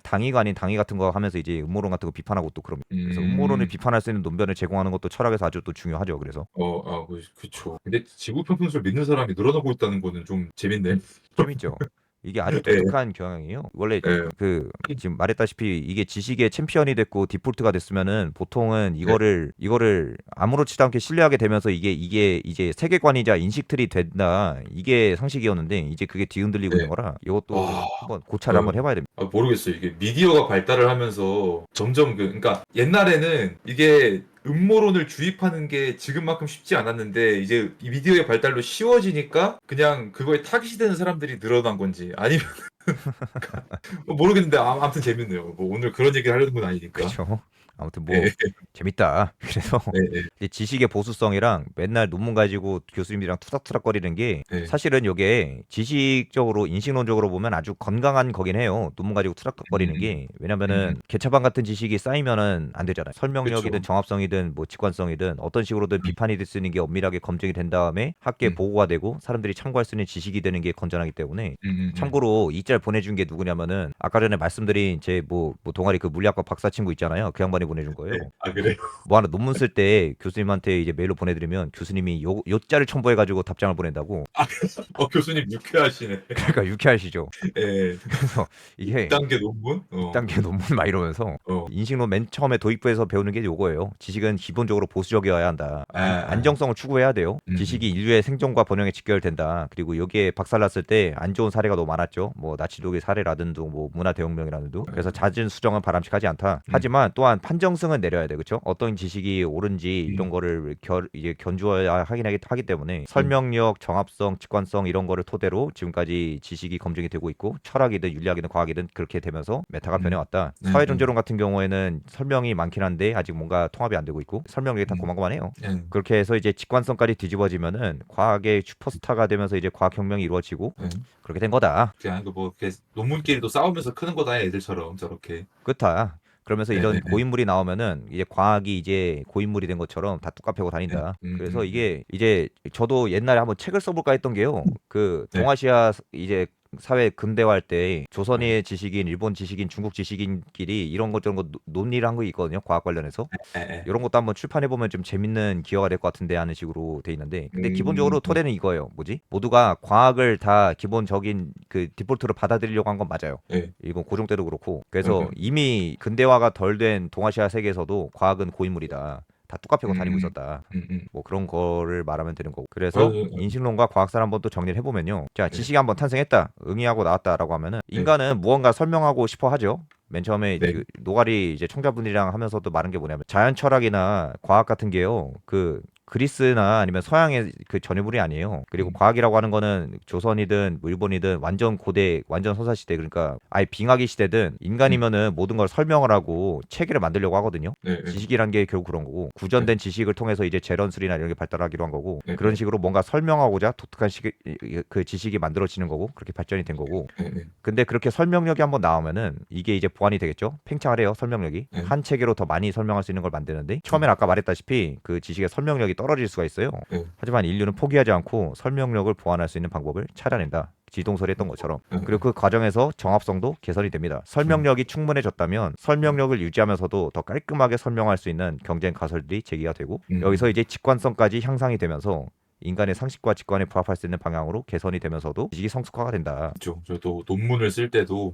당위가 아닌 당위 같은 거 하면서 이제 음모론 같은 거 비판하고 또 그럽니다. 그래서 음모론을 비판할 수 있는 논변을 제공하는 것도 철학에서 아주 또 중요하죠. 그래서 그쵸. 근데 지구 평평설 믿는 사람이 늘어나고 있다는 거는 좀 재밌네. 재밌죠. 이게 아주 예, 독특한 경향이에요. 원래 예, 그 지금 말했다시피 이게 지식의 챔피언이 됐고 디폴트가 됐으면은 보통은 예. 이거를 아무렇지도 않게 신뢰하게 되면서 이게 이제 세계관이자 인식틀이 된다. 이게 상식이었는데 이제 그게 뒤흔들리고 있는 네. 거라 이것도 와, 한번 고찰을 한번 그, 해봐야 됩니다. 모르겠어요. 이게 미디어가 발달을 하면서 점점 그러니까 옛날에는 이게 음모론을 주입하는 게 지금만큼 쉽지 않았는데 이제 이 미디어의 발달로 쉬워지니까 그냥 그거에 타깃이 되는 사람들이 늘어난 건지 아니면 모르겠는데 아무튼 재밌네요. 뭐 오늘 그런 얘기를 하려는 건 아니니까. 그렇죠. 아무튼 예, 뭐 재밌다. 그래서 예, 예, 이제 지식의 보수성이랑 맨날 논문 가지고 교수님이랑 투닥투닥거리는 게 예. 사실은 이게 지식적으로 인식론적으로 보면 아주 건강한 거긴 해요. 논문 가지고 투닥투닥거리는 음, 게 음, 왜냐면은 개차반 같은 지식이 쌓이면은 안 되잖아요. 설명력이든 그렇죠. 정합성이든 뭐 직관성이든 어떤 식으로든 음, 비판이 될 수 있는 게 엄밀하게 검증이 된 다음에 학계에 음, 보고가 되고 사람들이 참고할 수 있는 지식이 되는 게 건전하기 때문에 음, 음, 음. 참고로 이 짤 보내준 게 누구냐면은 아까 전에 말씀드린 제 뭐 동아리 그 물리학과 박사 친구 있잖아요. 그 양반이 보내준 네. 거예요. 아, 그래요? 뭐 하나 논문 쓸 때 교수님한테 이제 메일로 보내드리면 교수님이 요 짤을 첨부해가지고 답장을 보낸다고. 교수님 유쾌하시네. 그러니까 유쾌하시죠. 예. 그래서 이게 2단계 논문? 2단계 논문 막 이러면서 어. 인식론 맨 처음에 도입부에서 배우는 게 요거예요. 지식은 기본적으로 보수적이어야 한다. 아, 안정성을 추구해야 돼요. 지식이 음. 인류의 생존과 번영에 직결된다. 그리고 여기에 박살났을 때 안 좋은 사례가 너무 많았죠. 뭐 나치 독일 사례라든지 뭐 문화 대혁명이라든지. 그래서 잦은 수정은 바람직하지 않다. 음. 하지만 또한 판정승은 내려야 돼. 그렇죠? 어떤 지식이 옳은지 이런 음. 거를 이제 견주어야 하기 때문에 음. 설명력, 정합성, 직관성 이런 거를 토대로 지금까지 지식이 검증이 되고 있고 철학이든 윤리학이든 과학이든 그렇게 되면서 메타가 음. 변해왔다. 음. 사회존재론 같은 경우에는 설명이 많긴 한데 아직 뭔가 통합이 안 되고 있고 설명력이 다 음. 고만고만해요. 음. 그렇게 해서 이제 직관성까지 뒤집어지면은 과학의 슈퍼스타가 되면서 이제 과학혁명이 이루어지고 음. 그렇게 된 거다. 그냥 뭐 이렇게 논문끼리도 싸우면서 크는 거다 애들처럼 저렇게. 그렇다. 그러면서 예, 예, 이런 예. 고인물이 나오면은 이제 과학이 이제 고인물이 된 것처럼 다 뚜까 패고 예. 다닌다. 그래서 이게 이제 저도 옛날에 한번 책을 써볼까 했던 게요. 그 네. 동아시아 이제 사회 근대화할 때 네. 조선의 지식인, 일본 지식인, 중국 지식인끼리 이런 것 저런 거 논의를 한 거 있거든요. 과학 관련해서. 예, 예. 이런 것도 한번 출판해 보면 좀 재밌는 기여가 될 것 같은데 하는 식으로 돼 있는데 근데 음. 기본적으로 토대는 이거예요. 뭐지? 모두가 과학을 다 기본적인 그 디폴트로 받아들이려고 한 건 맞아요. 예. 이건 고종 때도 그렇고 예, 그래서 예. 이미 근대화가 덜 된 동아시아 세계에서도 과학은 고인물이다. 다 뚜까 패고 다니고 음. 있었다. 음. 음. 뭐 그런 거를 말하면 되는 거고. 그래서 맞아요. 인식론과 과학사를 한번 또 정리를 해보면요. 자, 네. 지식이 한번 탄생했다. 응의하고 나왔다라고 하면은 네. 인간은 무언가 설명하고 싶어 하죠. 맨 처음에 네. 그 노가리 이제 청자분들이랑 하면서도 말한 게 뭐냐면 자연 철학이나 과학 같은 게요. 그 그리스나 아니면 서양의 그 전유물이 아니에요. 그리고 음. 과학이라고 하는 거는 조선이든 뭐 일본이든 완전 고대, 완전 선사 시대 그러니까 아예 빙하기 시대든 음. 인간이면은 모든 걸 설명을 하고 체계를 만들려고 하거든요. 네. 네. 지식이란 게 결국 그런 거고 네. 구전된 지식을 통해서 이제 재련술이나 이런 게 발달하기로 한 거고 네. 그런 네. 식으로 뭔가 설명하고자 독특한 그 지식이 만들어지는 거고 그렇게 발전이 된 거고 네. 네. 근데 그렇게 설명력이 한번 나오면은 이게 이제 보완이 되겠죠. 팽창을 해요. 설명력이 네. 한 체계로 더 많이 설명할 수 있는 걸 만드는데 처음엔 아까 말했다시피 그 지식의 설명력이 떨어질 수가 있어요. 네. 하지만 인류는 포기하지 않고 설명력을 보완할 수 있는 방법을 찾아낸다. 지동설이 했던 것처럼. 네. 그리고 그 과정에서 정합성도 개선이 됩니다. 설명력이 충분해졌다면 설명력을 유지하면서도 더 깔끔하게 설명할 수 있는 경쟁 가설들이 제기가 되고 여기서 이제 직관성까지 향상이 되면서 인간의 상식과 직관에 부합할 수 있는 방향으로 개선이 되면서도 지식이 성숙화가 된다. 그렇죠. 저도 논문을 쓸 때도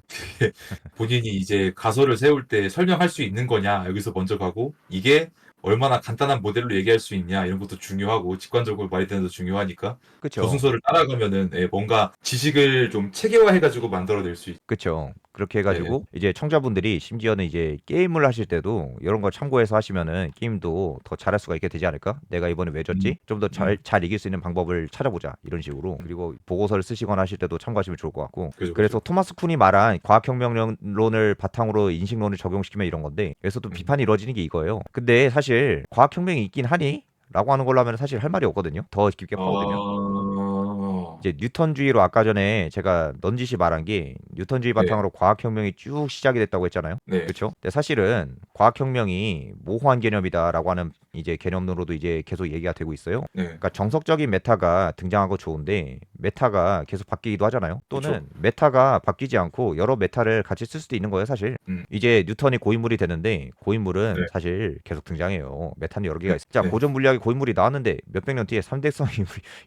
본인이 이제 가설을 세울 때 설명할 수 있는 거냐 여기서 먼저 가고 이게 얼마나 간단한 모델로 얘기할 수 있냐 이런 것도 중요하고 직관적으로 말이 되는 것도 중요하니까 저 그쵸? 순서를 따라가면은 뭔가 지식을 좀 체계화해가지고 만들어낼 수 있. 그쵸. 그렇게 네. 해가지고 이제 청자분들이 심지어는 이제 게임을 하실 때도 이런 걸 참고해서 하시면은 게임도 더 잘할 수가 있게 되지 않을까? 내가 이번에 왜 음. 졌지? 좀 더 잘 이길 수 있는 방법을 찾아보자 이런 식으로 그리고 보고서를 쓰시거나 하실 때도 참고하시면 좋을 것 같고 그죠, 그래서 그죠. 토마스 쿤이 말한 과학혁명론을 바탕으로 인식론을 적용시키면 이런 건데 그래서 또 비판이 이루어지는 게 이거예요. 근데 사실 과학혁명이 있긴 하니? 라고 하는 걸로 하면 사실 할 말이 없거든요. 더 깊게 파고들면. 아, 이제 뉴턴주의로 아까 전에 제가 넌지시 말한 게 뉴턴주의 네, 바탕으로 과학혁명이 쭉 시작이 됐다고 했잖아요. 네, 그렇죠? 근데 사실은 과학혁명이 모호한 개념이다라고 하는 이제 개념으로도 이제 계속 얘기가 되고 있어요. 네. 그러니까 정석적인 메타가 등장한 거 좋은데 메타가 계속 바뀌기도 하잖아요. 또는 그쵸. 메타가 바뀌지 않고 여러 메타를 같이 쓸 수도 있는 거예요, 사실. 음. 이제 뉴턴이 고인물이 되는데 고인물은 네. 사실 계속 등장해요. 메타는 여러 개가 네. 있어. 자, 네. 고전 물리학의 고인물이 나왔는데 몇백 년 뒤에 삼대성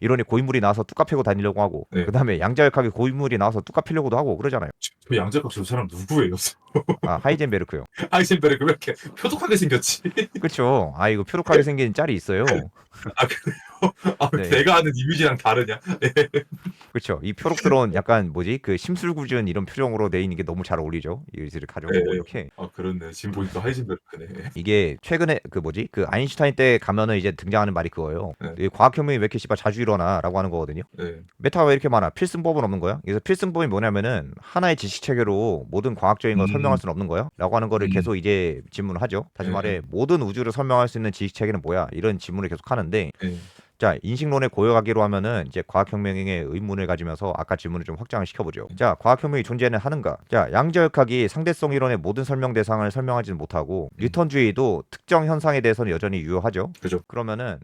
이론의 고인물이 나와서 뚝 패고 다니려고 하고 네. 그다음에 양자역학의 고인물이 나와서 뚝 패려고도 하고 그러잖아요. 저 양자각 저 사람 누구예요? 아, 하이젠베르크요. 하이센베르그 왜 이렇게 표독하게 생겼지? 그렇죠. 아, 이거 표독하게 생긴 짤이 있어요. 아 그래요? 아 네. 내가 아는 이미지랑 다르냐? 그렇죠. 이 표독스러운 약간 뭐지? 그 심술궂은 이런 표정으로 돼 있는 게 너무 잘 어울리죠. 이것을 가져오고 네. 이렇게. 아 그렇네. 지금 보니까 하이센베르크네. 이게 최근에 그 뭐지? 그 아인슈타인 때 가면은 이제 등장하는 말이 그거예요. 네. 이 과학혁명이 왜 이렇게 씨발 자주 일어나라고 하는 거거든요. 네. 메타가 왜 이렇게 많아? 필승법은 없는 거야? 그래서 필승법이 뭐냐면은 하나의 지식 체계로 모든 과학적인 걸 설명할 수는 없는 거야? 라고 하는 거를 계속 이제 질문을 하죠. 다시 말해 모든 우주를 설명할 수 있는 지식 체계는 뭐야? 이런 질문을 계속 하는데 네. 자, 인식론에 고여가기로 하면은 이제 과학혁명의 의문을 가지면서 아까 질문을 좀 확장을 시켜보죠. 자, 과학혁명이 존재는 하는가? 자, 양자역학이 상대성 이론의 모든 설명 대상을 설명하지는 못하고 뉴턴주의도 특정 현상에 대해서는 여전히 유효하죠. 그죠. 그러면은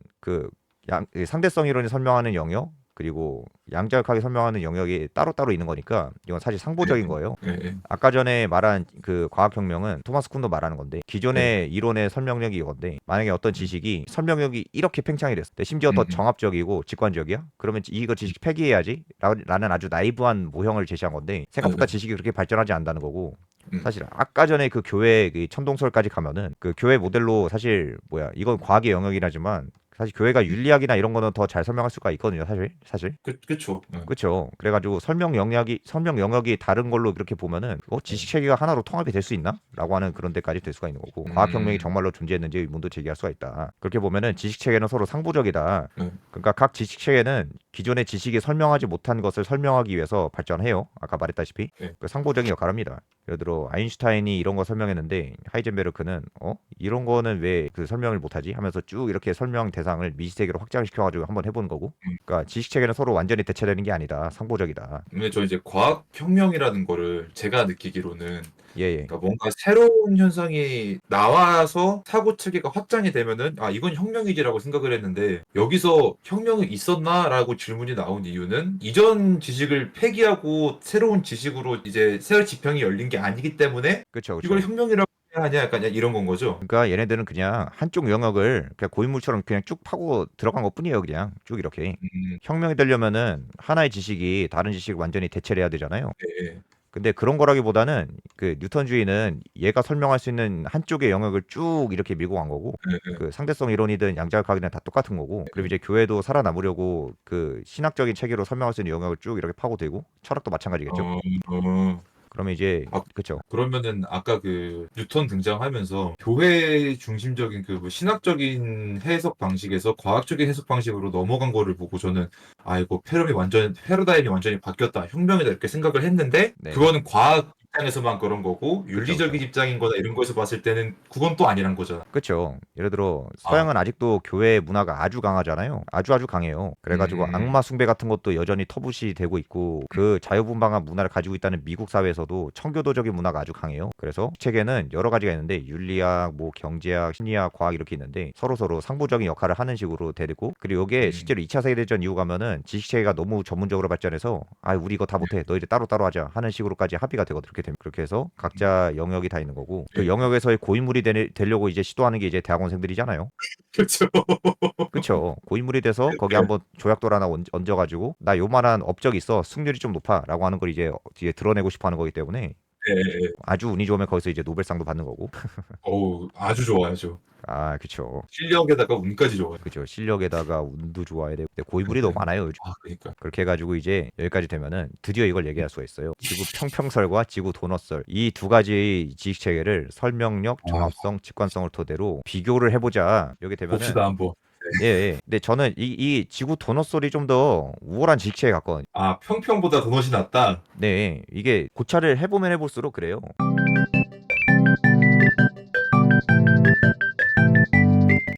이 상대성 이론이 설명하는 영역 그리고 양자역학이 설명하는 영역이 따로따로 있는 거니까 이건 사실 상보적인 거예요. 네. 아까 전에 말한 그 과학혁명은 토마스 쿤도 말하는 건데 기존의 이론의 설명력이 이건데 만약에 어떤 지식이 설명력이 이렇게 팽창이 됐을 때 심지어 더 정합적이고 직관적이야? 그러면 이거 지식 폐기해야지 라는 아주 나이브한 모형을 제시한 건데 생각보다 지식이 그렇게 발전하지 않는다는 거고 사실 아까 전에 그 교회 그 천동설까지 가면은 그 교회 모델로 사실 뭐야 이건 과학의 영역이라지만 사실 교회가 윤리학이나 이런 거는 더 잘 설명할 수가 있거든요, 사실. 그쵸. 그렇죠. 그래가지고 설명 영역이 다른 걸로 이렇게 보면은 지식 체계가 하나로 통합이 될 수 있나?라고 하는 그런 데까지 될 수가 있는 거고 과학혁명이 정말로 존재했는지 의문도 제기할 수가 있다. 그렇게 보면은 지식 체계는 서로 상부적이다. 그러니까 각 지식 체계는 기존의 지식이 설명하지 못한 것을 설명하기 위해서 발전해요. 아까 말했다시피 그 상부적인 역할을 합니다. 예를 들어 아인슈타인이 이런 거 설명했는데 하이젠베르크는 이런 거는 왜 그 설명을 못하지? 하면서 쭉 이렇게 설명 대상을 미시세계로 확장시켜가지고 한번 해보는 거고. 그러니까 지식 체계는 서로 완전히 대체되는 게 아니다. 상부적이다. 근데 저 이제 과학혁명이라는 거를 제가 느끼기로는 예. 그러니까 뭔가 새로운 현상이 나와서 사고 체계가 확장이 되면은 아 이건 혁명이지라고 생각을 했는데 여기서 혁명이 있었나라고 질문이 나온 이유는 이전 지식을 폐기하고 새로운 지식으로 이제 새 지평이 열린 게 아니기 때문에 그렇죠. 이걸 혁명이라고 해야 하냐 약간 이런 건 거죠. 그러니까 얘네들은 그냥 한쪽 영역을 그냥 고인물처럼 그냥 쭉 파고 들어간 것뿐이에요. 그냥 쭉 이렇게. 혁명이 되려면은 하나의 지식이 다른 지식을 완전히 대체를 해야 되잖아요. 네. 근데 그런 거라기보다는 그 뉴턴주의는 얘가 설명할 수 있는 한쪽의 영역을 쭉 이렇게 밀고 간 거고 그 상대성 이론이든 양자역학이든 다 똑같은 거고 그리고 이제 교회도 살아남으려고 그 신학적인 체계로 설명할 수 있는 영역을 쭉 이렇게 파고들고 철학도 마찬가지겠죠. 그러면 이제 그렇죠. 그러면은 아까 그 뉴턴 등장하면서 교회 중심적인 그 신학적인 해석 방식에서 과학적인 해석 방식으로 넘어간 거를 보고 저는 아 이거 패러다임이 완전히 바뀌었다 혁명이다 이렇게 생각을 했는데 네. 그거는 과학 입장에서만 그런 거고 윤리적인 그쵸. 입장인 거나 이런 거에서 봤을 때는 그건 또 아니란 거잖아. 그렇죠. 예를 들어 서양은 아직도 교회 문화가 아주 강하잖아요. 아주 강해요. 그래가지고 악마 숭배 같은 것도 여전히 터부시 되고 있고 그 자유분방한 문화를 가지고 있다는 미국 사회에서도 청교도적인 문화가 아주 강해요. 그래서 체계는 여러 가지가 있는데 윤리학, 뭐 경제학, 심리학, 과학 이렇게 있는데 서로 상부적인 역할을 하는 식으로 되고 그리고 이게 실제로 2차 세계대전 이후 가면은 지식 체계가 너무 전문적으로 발전해서 아 우리 이거 다 못해 너희들 따로 하자 하는 식으로까지 합의가 되거든. 그렇게 해서 각자 영역이 다 있는 거고 그 영역에서의 고인물이 되려고 이제 시도하는 게 이제 대학원생들이잖아요. 그렇죠. 그쵸. 고인물이 돼서 거기 한번 조약돌 하나 얹어가지고 나 요만한 업적이 있어 승률이 좀 높아라고 하는 걸 이제 뒤에 드러내고 싶어하는 거기 때문에 아주 운이 좋으면 거기서 이제 노벨상도 받는 거고. 어우 아주 좋아야죠. 아 그쵸. 실력에다가 운까지 좋아요. 그쵸. 실력에다가 운도 좋아야 되고 근데 고인물이 너무 많아요 요즘. 그러니까. 그렇게 해가지고 이제 여기까지 되면은 드디어 이걸 얘기할 수가 있어요. 지구 평평설과 지구 도넛설 이 두 가지 지식 체계를 설명력, 정합성, 직관성을 토대로 비교를 해보자. 여기 되면은 봅시다 한번. 예. 근데 저는 이 지구 도넛설이 좀 더 우월한 지식 체계 같거든요. 아 평평보다 도넛이 낫다. 네, 이게 고찰을 해보면 해볼수록 그래요.